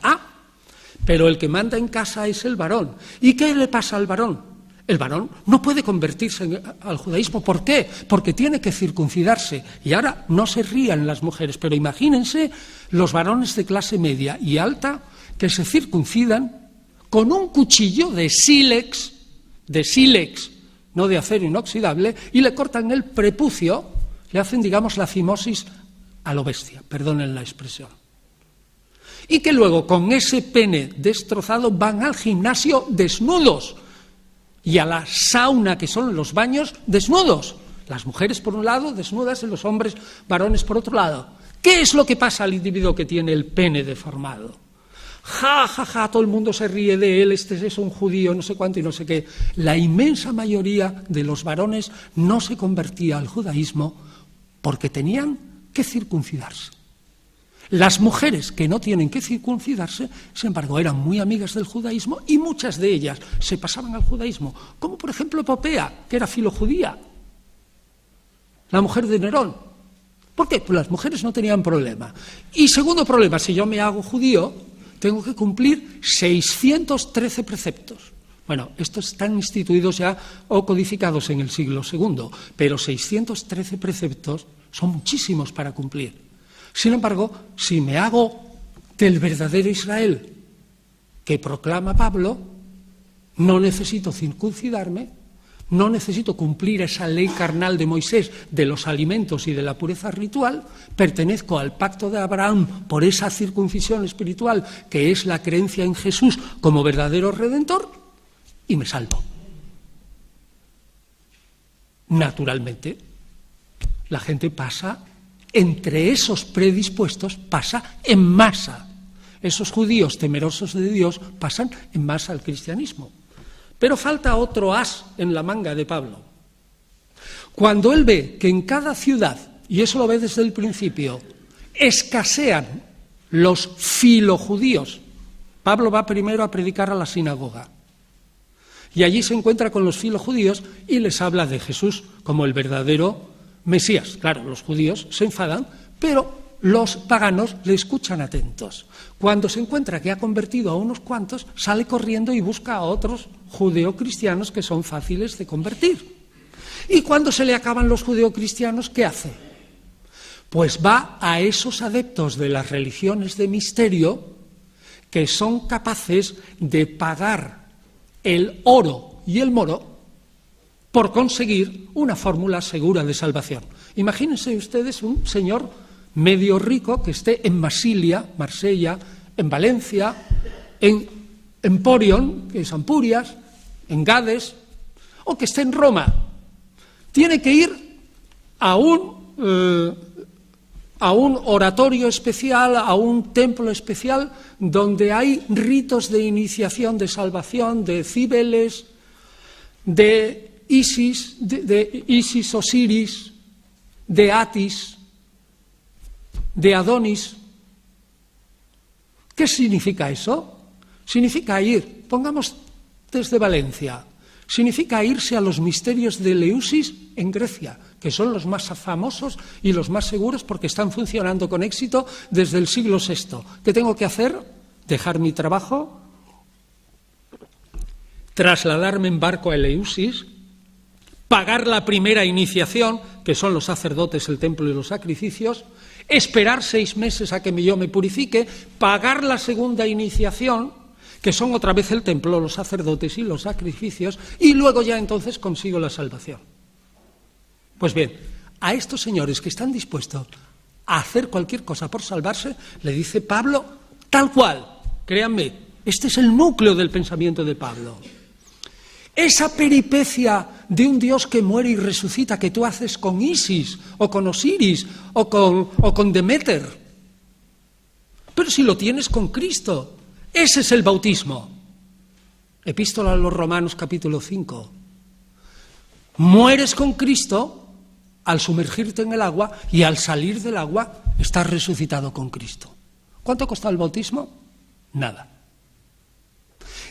Pero el que manda en casa es el varón. ¿Y qué le pasa al varón? El varón no puede convertirse al judaísmo. ¿Por qué? Porque tiene que circuncidarse. Y ahora no se rían las mujeres, pero imagínense los varones de clase media y alta que se circuncidan con un cuchillo de sílex, no de acero inoxidable, y le cortan el prepucio, le hacen, digamos, la fimosis a lo bestia, perdonen la expresión. y que luego con ese pene destrozado van al gimnasio desnudos y a la sauna, que son los baños, desnudos. Las mujeres por un lado, desnudas, y los hombres, varones por otro lado. ¿Qué es lo que pasa al individuo que tiene el pene deformado? Ja, ja, ja, todo el mundo se ríe de él, este es un judío, no sé cuánto y no sé qué. La inmensa mayoría de los varones no se convertía al judaísmo porque tenían que circuncidarse. Las mujeres que no tienen que circuncidarse, sin embargo, eran muy amigas del judaísmo y muchas de ellas se pasaban al judaísmo, como por ejemplo Popea, que era filojudía, la mujer de Nerón. ¿Por qué? Pues las mujeres no tenían problema. Y segundo problema, si yo me hago judío, tengo que cumplir 613 preceptos. Bueno, estos están instituidos ya o codificados en el siglo II, pero 613 preceptos son muchísimos para cumplir. Sin embargo, si me hago del verdadero Israel que proclama Pablo, no necesito circuncidarme, no necesito cumplir esa ley carnal de Moisés de los alimentos y de la pureza ritual, pertenezco al pacto de Abraham por esa circuncisión espiritual que es la creencia en Jesús como verdadero Redentor y me salvo. Naturalmente, la gente pasa, entre esos predispuestos, pasa en masa. Esos judíos temerosos de Dios pasan en masa al cristianismo. Pero falta otro as en la manga de Pablo. Cuando él ve que en cada ciudad, y eso lo ve desde el principio, escasean los filojudíos, Pablo va primero a predicar a la sinagoga. Y allí se encuentra con los filojudíos y les habla de Jesús como el verdadero Mesías. Claro, los judíos se enfadan, pero los paganos le escuchan atentos. Cuando se encuentra que ha convertido a unos cuantos, sale corriendo y busca a otros judeocristianos que son fáciles de convertir. Y cuando se le acaban los judeocristianos, ¿qué hace? Pues va a esos adeptos de las religiones de misterio que son capaces de pagar el oro y el moro por conseguir una fórmula segura de salvación. Imagínense ustedes un señor medio rico que esté en Marsella, en Valencia, en Emporion, que es Ampurias, en Gades, o que esté en Roma. Tiene que ir a un oratorio especial, a un templo especial, donde hay ritos de iniciación, de salvación, de Cibeles, de Isis, de Isis Osiris, de Atis, de Adonis. ¿Qué significa eso? Significa ir, pongamos desde Valencia, significa irse a los misterios de Eleusis en Grecia, que son los más famosos y los más seguros porque están funcionando con éxito desde el siglo VI. ¿Qué tengo que hacer? Dejar mi trabajo, trasladarme en barco a Eleusis, pagar la primera iniciación, que son los sacerdotes, el templo y los sacrificios, esperar 6 meses a que yo me purifique, pagar la segunda iniciación, que son otra vez el templo, los sacerdotes y los sacrificios, y luego ya entonces consigo la salvación. Pues bien, a estos señores que están dispuestos a hacer cualquier cosa por salvarse, le dice Pablo tal cual, créanme, este es el núcleo del pensamiento de Pablo. Esa peripecia de un Dios que muere y resucita que tú haces con Isis, o con Osiris, o con Demeter. Pero si lo tienes con Cristo, ese es el bautismo. Epístola a los Romanos, capítulo 5. Mueres con Cristo al sumergirte en el agua y al salir del agua estás resucitado con Cristo. ¿Cuánto costó el bautismo? Nada.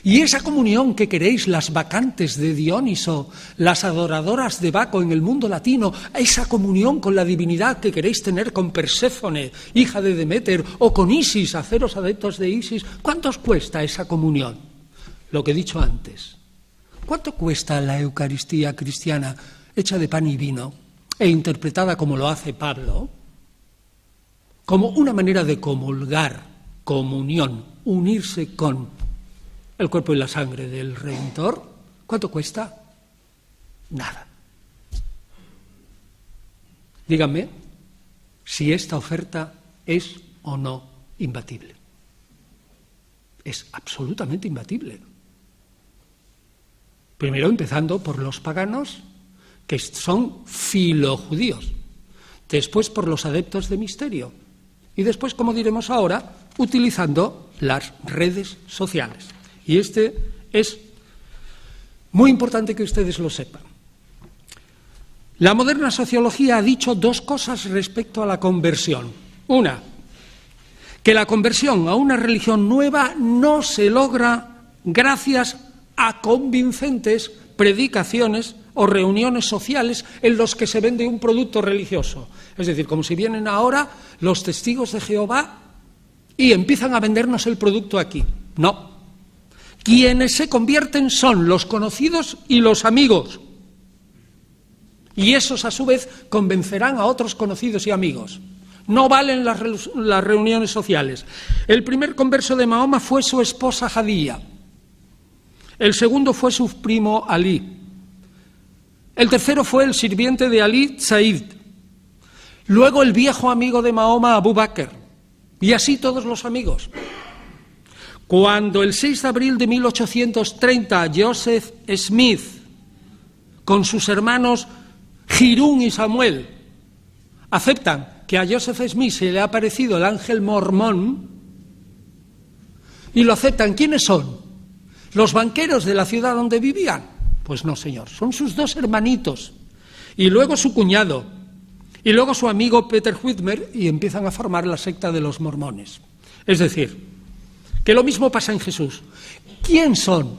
Y esa comunión que queréis, las bacantes de Dioniso, las adoradoras de Baco en el mundo latino, esa comunión con la divinidad que queréis tener con Perséfone, hija de Demeter, o con Isis, haceros adeptos de Isis, ¿cuánto os cuesta esa comunión? Lo que he dicho antes. ¿Cuánto cuesta la Eucaristía cristiana hecha de pan y vino e interpretada como lo hace Pablo? Como una manera de comulgar, comunión, unirse con el cuerpo y la sangre del Redentor. ¿Cuánto cuesta? Nada. Díganme si esta oferta es o no imbatible. es absolutamente imbatible. Primero empezando por los paganos, que son filojudíos, después por los adeptos de misterio y después, como diremos ahora, utilizando las redes sociales. Y es muy importante que ustedes lo sepan. La moderna sociología ha dicho dos cosas respecto a la conversión. Una, que la conversión a una religión nueva no se logra gracias a convincentes predicaciones o reuniones sociales en los que se vende un producto religioso. Es decir, como si vienen ahora los testigos de Jehová y empiezan a vendernos el producto aquí. No. Quienes se convierten son los conocidos y los amigos. Y esos, a su vez, convencerán a otros conocidos y amigos. No valen las reuniones sociales. El primer converso de Mahoma fue su esposa Jadía. El segundo fue su primo Ali. El tercero fue el sirviente de Ali, Said. Luego el viejo amigo de Mahoma, Abu Bakr. Y así todos los amigos. Cuando el 6 de abril de 1830 Joseph Smith, con sus hermanos Hirún y Samuel, aceptan que a Joseph Smith se le ha aparecido el ángel mormón y lo aceptan, ¿quiénes son? ¿Los banqueros de la ciudad donde vivían? Pues no, señor, son sus dos hermanitos y luego su cuñado y luego su amigo Peter Whitmer, y empiezan a formar la secta de los mormones. Es decir, que lo mismo pasa en Jesús. ¿Quién son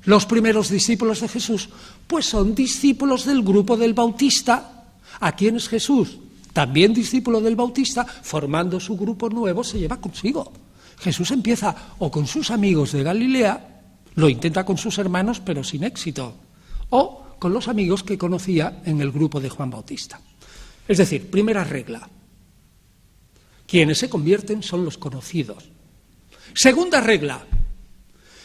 los primeros discípulos de Jesús? Pues son discípulos del grupo del Bautista. ¿A quién es Jesús? También discípulo del Bautista, formando su grupo nuevo, se lleva consigo. Jesús empieza o con sus amigos de Galilea, lo intenta con sus hermanos, pero sin éxito, o con los amigos que conocía en el grupo de Juan Bautista. Es decir, primera regla, quienes se convierten son los conocidos. Segunda regla,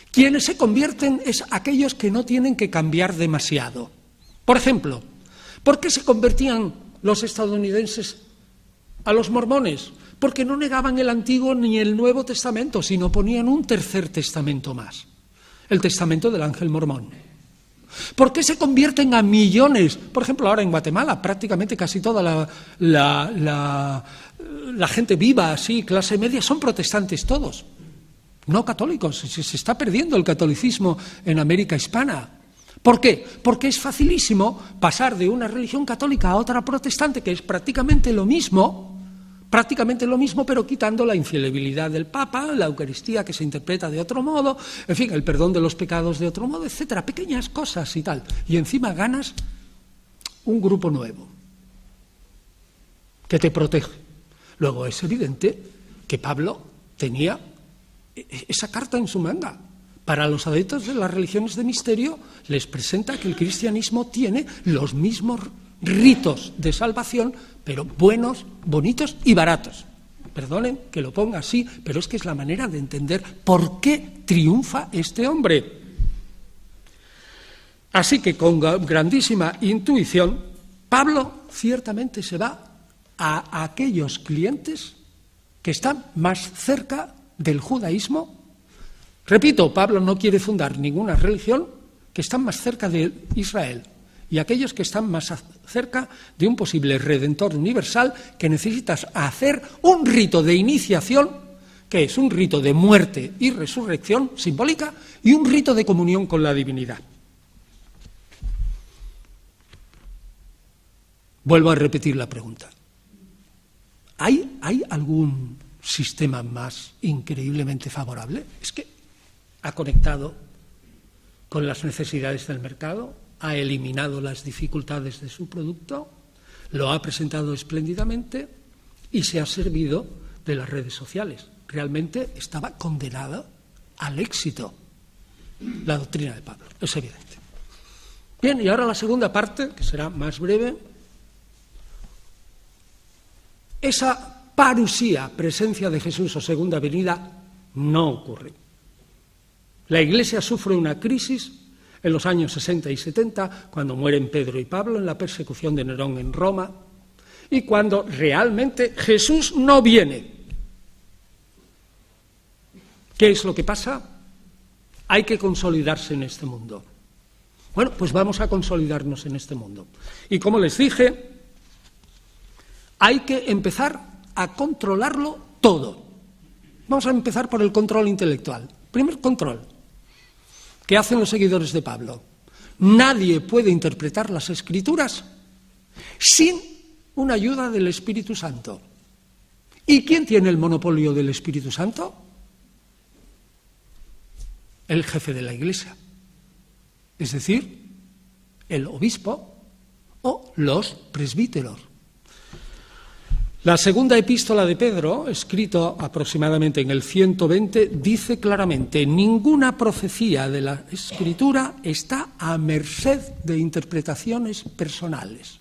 quienes se convierten es aquellos que no tienen que cambiar demasiado. Por ejemplo, ¿por qué se convertían los estadounidenses a los mormones? Porque no negaban el Antiguo ni el Nuevo Testamento, sino ponían un tercer testamento más, el testamento del ángel mormón. ¿Por qué se convierten a millones? Por ejemplo, ahora en Guatemala, prácticamente casi toda la gente viva, así, clase media, son protestantes todos, no católicos. Se está perdiendo el catolicismo en América hispana. ¿Por qué? Porque es facilísimo pasar de una religión católica a otra protestante, que es prácticamente lo mismo, pero quitando la infalibilidad del Papa, la Eucaristía que se interpreta de otro modo, en fin, el perdón de los pecados de otro modo, etcétera, pequeñas cosas y tal. Y encima ganas un grupo nuevo que te protege. Luego es evidente que Pablo tenía esa carta en su manga. Para los adeptos de las religiones de misterio les presenta que el cristianismo tiene los mismos ritos de salvación, pero buenos, bonitos y baratos. Perdonen que lo ponga así, pero es que es la manera de entender por qué triunfa este hombre. Así que con grandísima intuición, Pablo ciertamente se va a aquellos clientes que están más cerca del judaísmo. Repito, Pablo no quiere fundar ninguna religión, que están más cerca de Israel, y aquellos que están más cerca de un posible redentor universal, que necesitas hacer un rito de iniciación, que es un rito de muerte y resurrección simbólica, y un rito de comunión con la divinidad. Vuelvo a repetir la pregunta. ¿Hay algún sistema más increíblemente favorable? Es que ha conectado con las necesidades del mercado, ha eliminado las dificultades de su producto, lo ha presentado espléndidamente y se ha servido de las redes sociales. Realmente estaba condenada al éxito la doctrina de Pablo, es evidente. Bien, y ahora la segunda parte, que será más breve. Esa parusía, presencia de Jesús o segunda venida, no ocurre. La Iglesia sufre una crisis en los años 60 y 70, cuando mueren Pedro y Pablo en la persecución de Nerón en Roma, y cuando realmente Jesús no viene. ¿Qué es lo que pasa? Hay que consolidarse en este mundo. Bueno, pues vamos a consolidarnos en este mundo. Y como les dije, hay que empezar a controlarlo todo. Vamos a empezar por el control intelectual. Primer control. ¿Qué hacen los seguidores de Pablo? Nadie puede interpretar las Escrituras sin una ayuda del Espíritu Santo. ¿Y quién tiene el monopolio del Espíritu Santo? El jefe de la Iglesia. Es decir, el obispo o los presbíteros. La segunda epístola de Pedro, escrito aproximadamente en el 120, dice claramente: ninguna profecía de la Escritura está a merced de interpretaciones personales.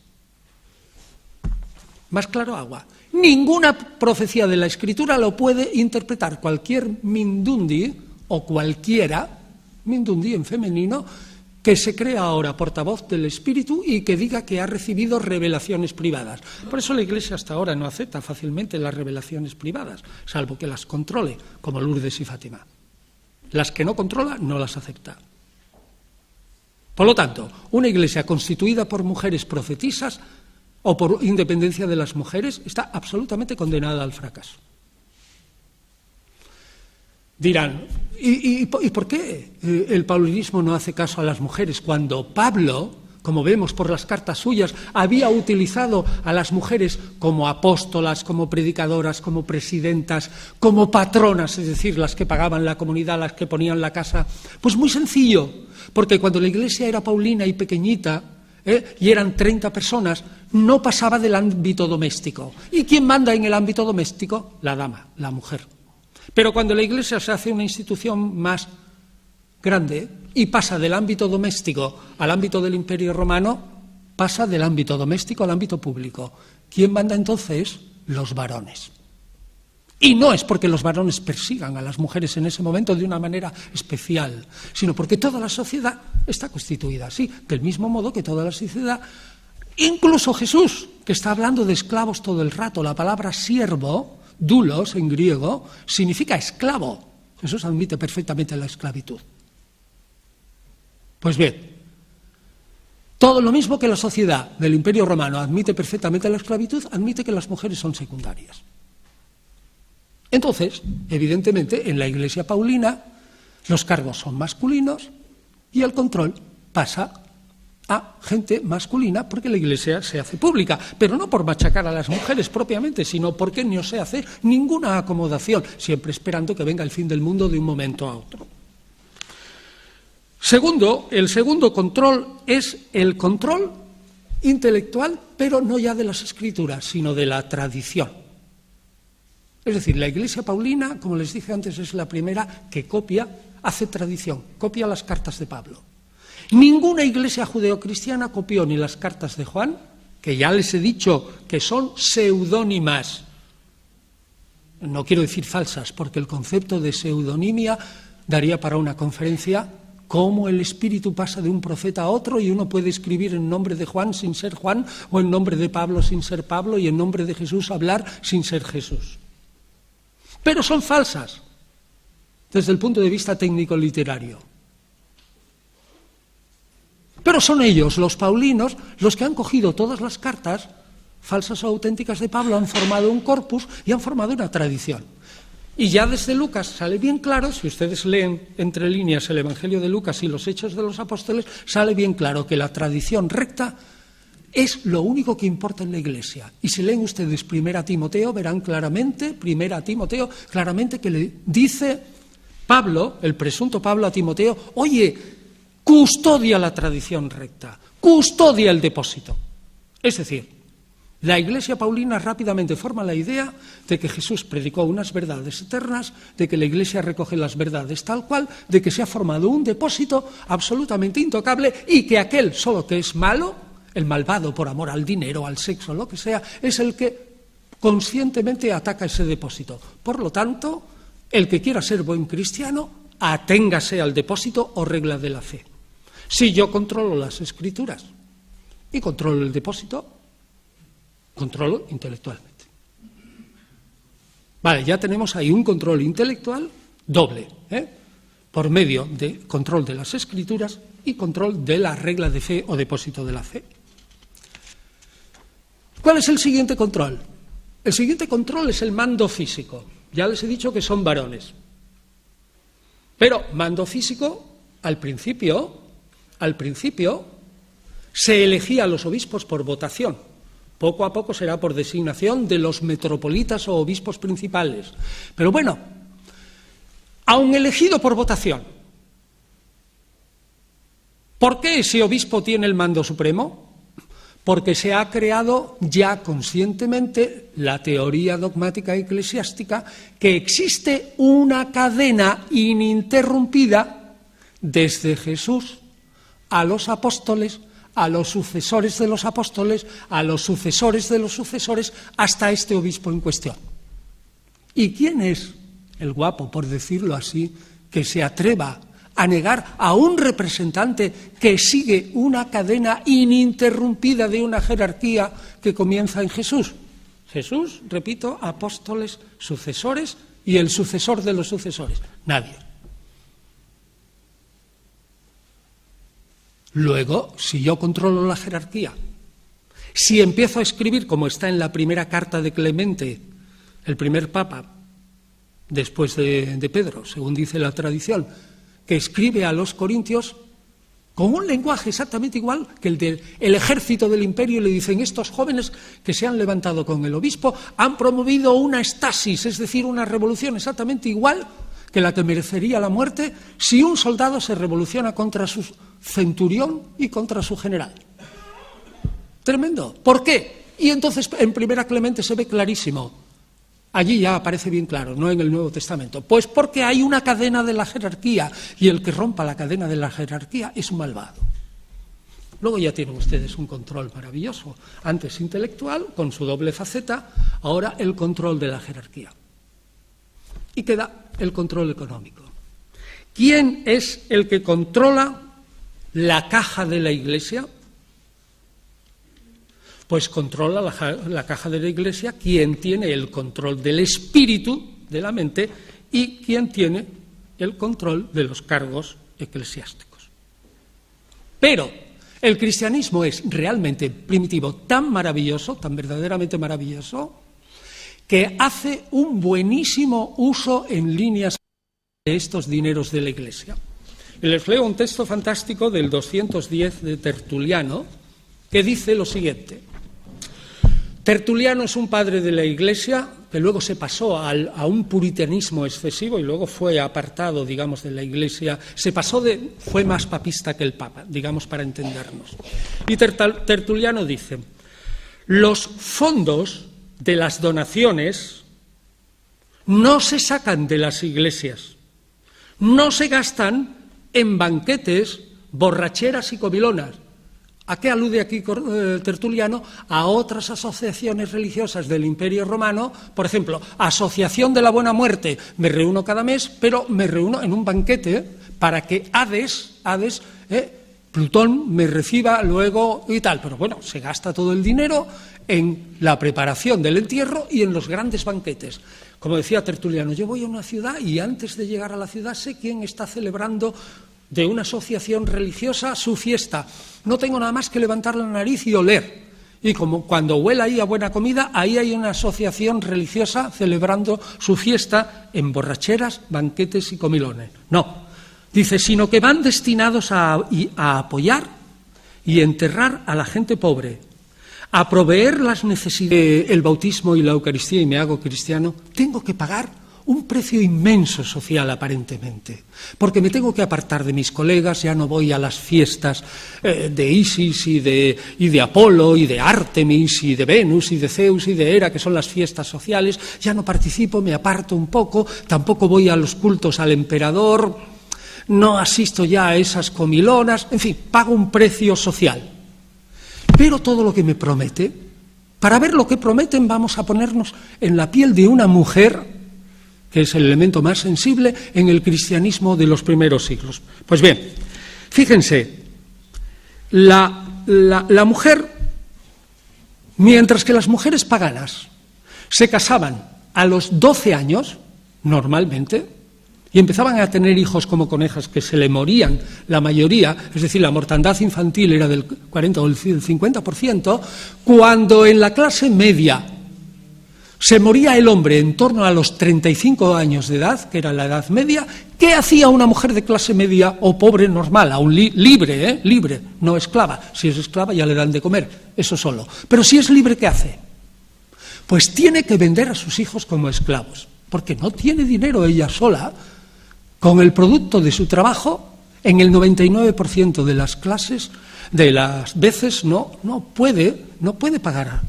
Más claro agua. Ninguna profecía de la Escritura lo puede interpretar cualquier mindundi o cualquiera, mindundi en femenino, que se crea ahora portavoz del Espíritu y que diga que ha recibido revelaciones privadas. Por eso la Iglesia hasta ahora no acepta fácilmente las revelaciones privadas, salvo que las controle, como Lourdes y Fátima. Las que no controla, no las acepta. Por lo tanto, una Iglesia constituida por mujeres profetisas o por independencia de las mujeres está absolutamente condenada al fracaso. Dirán, ¿y por qué el paulinismo no hace caso a las mujeres cuando Pablo, como vemos por las cartas suyas, había utilizado a las mujeres como apóstolas, como predicadoras, como presidentas, como patronas, es decir, las que pagaban la comunidad, las que ponían la casa? Pues muy sencillo, porque cuando la iglesia era paulina y pequeñita, y eran 30 personas, no pasaba del ámbito doméstico. ¿Y quién manda en el ámbito doméstico? La dama, la mujer. Pero cuando la Iglesia se hace una institución más grande y pasa del ámbito doméstico al ámbito del Imperio Romano, pasa del ámbito doméstico al ámbito público. ¿Quién manda entonces? Los varones. Y no es porque los varones persigan a las mujeres en ese momento de una manera especial, sino porque toda la sociedad está constituida así, del mismo modo que toda la sociedad, incluso Jesús, que está hablando de esclavos todo el rato. La palabra siervo, doulos en griego, significa esclavo. Jesús admite perfectamente la esclavitud. Pues bien, todo lo mismo que la sociedad del Imperio Romano admite perfectamente la esclavitud, admite que las mujeres son secundarias. Entonces, evidentemente, en la Iglesia paulina los cargos son masculinos y el control pasa a gente masculina porque la Iglesia se hace pública, pero no por machacar a las mujeres propiamente, sino porque no se hace ninguna acomodación, siempre esperando que venga el fin del mundo de un momento a otro. Segundo, el segundo control es el control intelectual, pero no ya de las Escrituras, sino de la tradición. Es decir, la Iglesia paulina, como les dije antes, es la primera que hace tradición, copia las cartas de Pablo. Ninguna iglesia judeocristiana copió ni las cartas de Juan, que ya les he dicho que son seudónimas. No quiero decir falsas, porque el concepto de seudonimia daría para una conferencia. Cómo el espíritu pasa de un profeta a otro y uno puede escribir en nombre de Juan sin ser Juan, o en nombre de Pablo sin ser Pablo, y en nombre de Jesús hablar sin ser Jesús. Pero son falsas desde el punto de vista técnico-literario. Pero son ellos, los paulinos, los que han cogido todas las cartas, falsas o auténticas de Pablo, han formado un corpus y han formado una tradición. Y ya desde Lucas sale bien claro, si ustedes leen entre líneas el Evangelio de Lucas y los Hechos de los Apóstoles, sale bien claro que la tradición recta es lo único que importa en la Iglesia. Y si leen ustedes 1 Timoteo, verán claramente, 1 Timoteo, claramente que le dice Pablo, el presunto Pablo a Timoteo, oye, custodia la tradición recta, custodia el depósito. Es decir, la Iglesia paulina rápidamente forma la idea de que Jesús predicó unas verdades eternas, de que la Iglesia recoge las verdades tal cual, de que se ha formado un depósito absolutamente intocable y que aquel solo que es malo, el malvado por amor al dinero, al sexo, lo que sea, es el que conscientemente ataca ese depósito. Por lo tanto, el que quiera ser buen cristiano, aténgase al depósito o regla de la fe. Si yo controlo las Escrituras y controlo el depósito, controlo intelectualmente. Vale, ya tenemos ahí un control intelectual doble, por medio de control de las Escrituras y control de la regla de fe o depósito de la fe. ¿Cuál es el siguiente control? El siguiente control es el mando físico. Ya les he dicho que son varones. Pero mando físico, al principio, se elegía a los obispos por votación. Poco a poco será por designación de los metropolitas o obispos principales. Pero bueno, aun elegido por votación, ¿por qué ese obispo tiene el mando supremo? Porque se ha creado ya conscientemente la teoría dogmática eclesiástica que existe una cadena ininterrumpida desde Jesús a los apóstoles, a los sucesores de los apóstoles, a los sucesores de los sucesores, hasta este obispo en cuestión. ¿Y quién es el guapo, por decirlo así, que se atreva a negar a un representante que sigue una cadena ininterrumpida de una jerarquía que comienza en Jesús? Jesús, repito, apóstoles, sucesores y el sucesor de los sucesores. Nadie. Luego, si yo controlo la jerarquía, si empiezo a escribir, como está en la primera carta de Clemente, el primer papa, después de Pedro, según dice la tradición, que escribe a los corintios con un lenguaje exactamente igual que el del ejército del imperio, y le dicen: estos jóvenes que se han levantado con el obispo han promovido una estasis, es decir, una revolución exactamente igual que la que merecería la muerte si un soldado se revoluciona contra su centurión y contra su general. Tremendo. ¿Por qué? Y entonces en Primera Clemente se ve clarísimo. Allí ya aparece bien claro, no en el Nuevo Testamento. Pues porque hay una cadena de la jerarquía y el que rompa la cadena de la jerarquía es un malvado. Luego ya tienen ustedes un control maravilloso. Antes intelectual, con su doble faceta, ahora el control de la jerarquía. Y queda el control económico. ¿Quién es el que controla la caja de la Iglesia? Pues controla la caja de la Iglesia quien tiene el control del espíritu, de la mente, y quien tiene el control de los cargos eclesiásticos. Pero el cristianismo es realmente primitivo, tan maravilloso, tan verdaderamente maravilloso, que hace un buenísimo uso en líneas de estos dineros de la Iglesia. Y les leo un texto fantástico del 210 de Tertuliano, que dice lo siguiente. Tertuliano es un padre de la Iglesia que luego se pasó a un puritanismo excesivo y luego fue apartado, digamos, de la Iglesia. Fue más papista que el Papa, digamos, para entendernos. Y Tertuliano dice: los fondos de las donaciones no se sacan de las iglesias, no se gastan en banquetes, borracheras y comilonas. ¿A qué alude aquí Tertuliano? A otras asociaciones religiosas del Imperio Romano, por ejemplo, Asociación de la Buena Muerte. Me reúno cada mes, pero me reúno en un banquete para que Hades, Plutón, me reciba luego y tal. Pero bueno, se gasta todo el dinero en la preparación del entierro y en los grandes banquetes. Como decía Tertuliano, yo voy a una ciudad y antes de llegar a la ciudad sé quién está celebrando de una asociación religiosa su fiesta. No tengo nada más que levantar la nariz y oler. Y como cuando huela ahí a buena comida, ahí hay una asociación religiosa celebrando su fiesta en borracheras, banquetes y comilones. No, dice, sino que van destinados a apoyar y enterrar a la gente pobre, a proveer las necesidades del bautismo y la Eucaristía, y me hago cristiano. Tengo que pagar un precio inmenso social, aparentemente, porque me tengo que apartar de mis colegas, ya no voy a las fiestas de Isis y de Apolo y de Artemis y de Venus y de Zeus y de Hera, que son las fiestas sociales, ya no participo, me aparto un poco, tampoco voy a los cultos al emperador, no asisto ya a esas comilonas, en fin, pago un precio social. Pero todo lo que me promete, para ver lo que prometen vamos a ponernos en la piel de una mujer, que es el elemento más sensible en el cristianismo de los primeros siglos. Pues bien, fíjense, la mujer, mientras que las mujeres paganas se casaban a los 12 años, normalmente, y empezaban a tener hijos como conejas que se le morían la mayoría, es decir, la mortandad infantil era del 40 o el 50%, cuando en la clase media se moría el hombre en torno a los 35 años de edad, que era la edad media, ¿qué hacía una mujer de clase media o pobre normal, aún libre, libre, no esclava? Si es esclava ya le dan de comer, eso solo. Pero si es libre, ¿qué hace? Pues tiene que vender a sus hijos como esclavos, porque no tiene dinero ella sola. Con el producto de su trabajo, en el 99% de las clases, de las veces, no puede pagar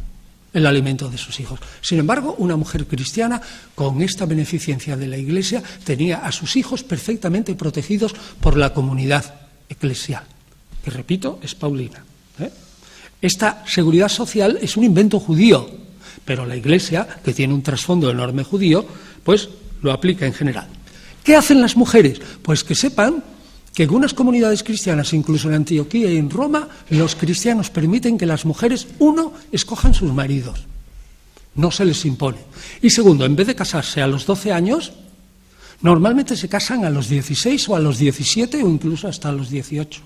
el alimento de sus hijos. Sin embargo, una mujer cristiana, con esta beneficencia de la Iglesia, tenía a sus hijos perfectamente protegidos por la comunidad eclesial, que, repito, es paulina. Esta seguridad social es un invento judío, pero la Iglesia, que tiene un trasfondo enorme judío, pues lo aplica en general. ¿Qué hacen las mujeres? Pues que sepan que en algunas comunidades cristianas, incluso en Antioquía y en Roma, los cristianos permiten que las mujeres, uno, escojan sus maridos, no se les impone. Y segundo, en vez de casarse a los 12 años, normalmente se casan a los 16 o a los 17 o incluso hasta los 18.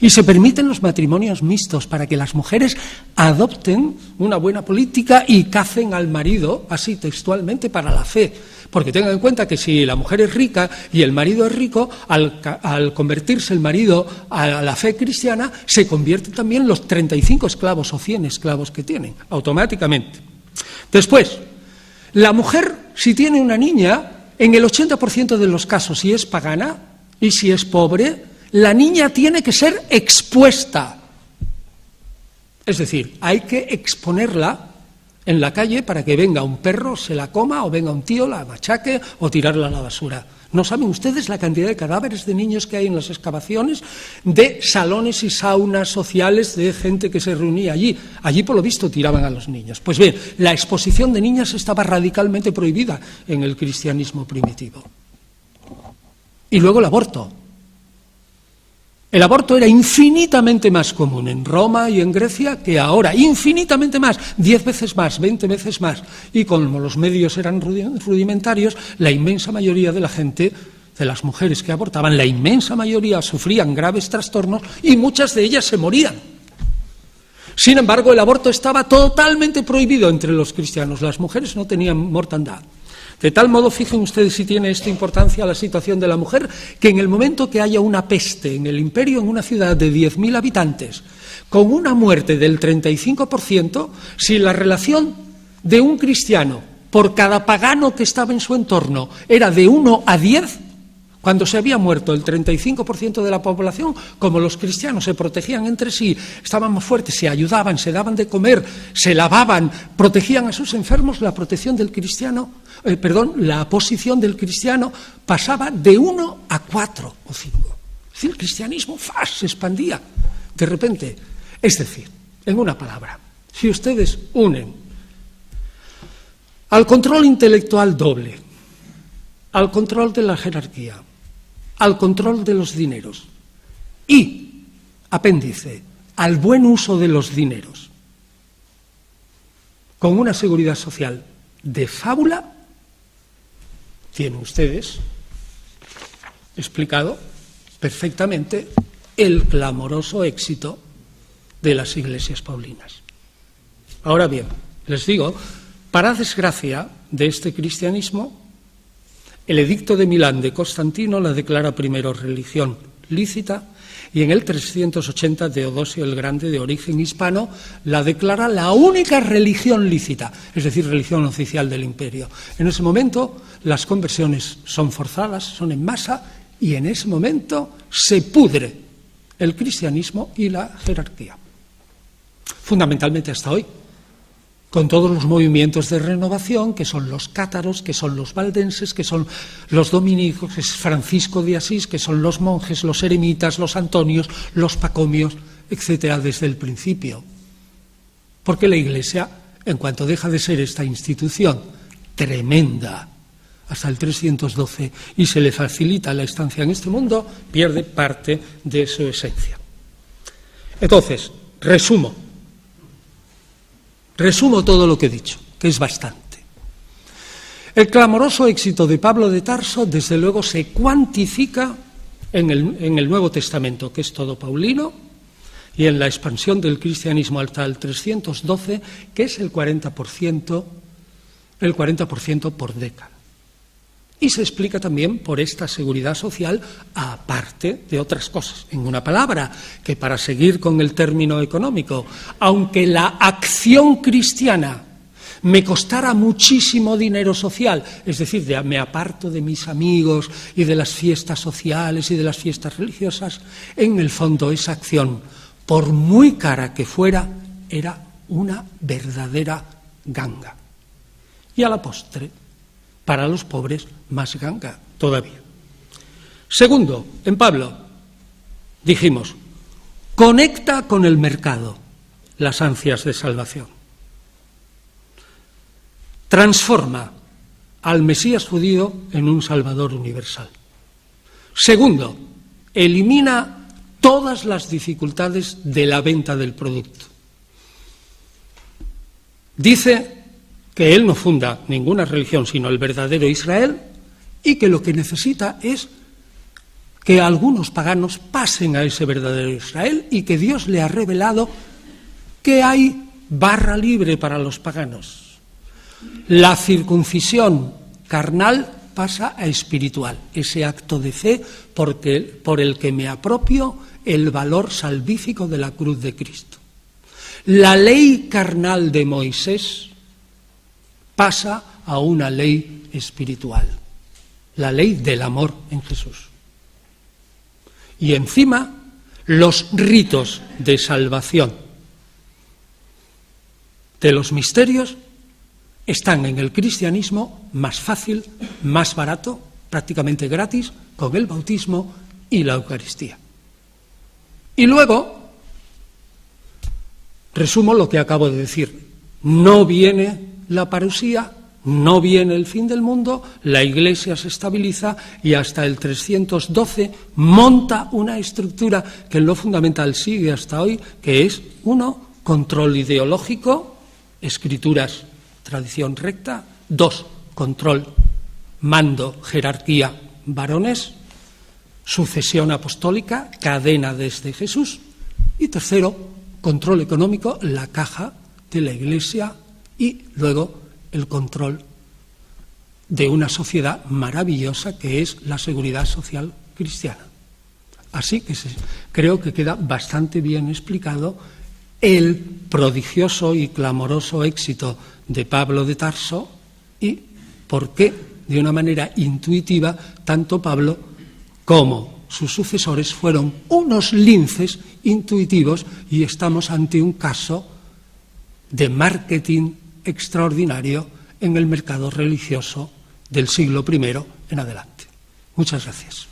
Y se permiten los matrimonios mixtos para que las mujeres adopten una buena política y cacen al marido, así textualmente, para la fe. Porque tengan en cuenta que si la mujer es rica y el marido es rico, al convertirse el marido a la fe cristiana, se convierten también los 35 esclavos o 100 esclavos que tienen, automáticamente. Después, la mujer, si tiene una niña, en el 80% de los casos, si es pagana y si es pobre, la niña tiene que ser expuesta. Es decir, hay que exponerla en la calle para que venga un perro, se la coma, o venga un tío, la machaque o tirarla a la basura. ¿No saben ustedes la cantidad de cadáveres de niños que hay en las excavaciones, de salones y saunas sociales de gente que se reunía allí? Allí, por lo visto, tiraban a los niños. Pues bien, la exposición de niñas estaba radicalmente prohibida en el cristianismo primitivo. Y luego el aborto. El aborto era infinitamente más común en Roma y en Grecia que ahora, infinitamente más, 10 veces más, 20 veces más. Y como los medios eran rudimentarios, la inmensa mayoría de la gente, de las mujeres que abortaban, la inmensa mayoría sufrían graves trastornos y muchas de ellas se morían. Sin embargo, el aborto estaba totalmente prohibido entre los cristianos. Las mujeres no tenían mortandad. De tal modo, fijen ustedes si tiene esta importancia la situación de la mujer, que en el momento que haya una peste en el imperio, en una ciudad de 10.000 habitantes, con una muerte del 35%, si la relación de un cristiano por cada pagano que estaba en su entorno era de 1 a 10, cuando se había muerto el 35% de la población, como los cristianos se protegían entre sí, estaban más fuertes, se ayudaban, se daban de comer, se lavaban, protegían a sus enfermos, la posición del cristiano pasaba de 1 a 4 o 5. Es decir, el cristianismo se expandía de repente. Es decir, en una palabra, si ustedes unen al control intelectual doble, al control de la jerarquía, al control de los dineros y, apéndice, al buen uso de los dineros, con una seguridad social de fábula, tienen ustedes explicado perfectamente el clamoroso éxito de las iglesias paulinas. Ahora bien, les digo, para desgracia de este cristianismo, el edicto de Milán de Constantino la declara primero religión lícita y en el 380 Teodosio el Grande, de origen hispano, la declara la única religión lícita, es decir, religión oficial del imperio. En ese momento las conversiones son forzadas, son en masa, y en ese momento se pudre el cristianismo y la jerarquía. Fundamentalmente hasta hoy, con todos los movimientos de renovación, que son los cátaros, que son los valdenses, que son los dominicos, que es Francisco de Asís, que son los monjes, los eremitas, los antonios, los pacomios, etcétera, desde el principio. Porque la Iglesia, en cuanto deja de ser esta institución tremenda, hasta el 312, y se le facilita la estancia en este mundo, pierde parte de su esencia. Entonces, resumo todo lo que he dicho, que es bastante. El clamoroso éxito de Pablo de Tarso, desde luego, se cuantifica en el Nuevo Testamento, que es todo paulino, y en la expansión del cristianismo hasta el 312, que es el 40% por década. Y se explica también por esta seguridad social, aparte de otras cosas. En una palabra, que para seguir con el término económico, aunque la acción cristiana me costara muchísimo dinero social, es decir, me aparto de mis amigos y de las fiestas sociales y de las fiestas religiosas, en el fondo esa acción, por muy cara que fuera, era una verdadera ganga. Y a la postre, para los pobres, más ganga todavía. Segundo, en Pablo, dijimos, conecta con el mercado las ansias de salvación. Transforma al Mesías judío en un Salvador universal. Segundo, elimina todas las dificultades de la venta del producto. Dice que él no funda ninguna religión sino el verdadero Israel y que lo que necesita es que algunos paganos pasen a ese verdadero Israel y que Dios le ha revelado que hay barra libre para los paganos. La circuncisión carnal pasa a espiritual, ese acto de fe por el que me apropio el valor salvífico de la cruz de Cristo. La ley carnal de Moisés pasa a una ley espiritual, la ley del amor en Jesús. Y encima, los ritos de salvación de los misterios están en el cristianismo más fácil, más barato, prácticamente gratis, con el bautismo y la Eucaristía. Y luego, resumo lo que acabo de decir, no viene la parusía, no viene el fin del mundo, la Iglesia se estabiliza y hasta el 312 monta una estructura que en lo fundamental sigue hasta hoy, que es, uno, control ideológico, escrituras, tradición recta, dos, control, mando, jerarquía, varones, sucesión apostólica, cadena desde Jesús, y tercero, control económico, la caja de la Iglesia, y luego el control de una sociedad maravillosa que es la seguridad social cristiana. Así que creo que queda bastante bien explicado el prodigioso y clamoroso éxito de Pablo de Tarso y por qué, de una manera intuitiva, tanto Pablo como sus sucesores fueron unos linces intuitivos y estamos ante un caso de marketing extraordinario en el mercado religioso del siglo I en adelante. Muchas gracias.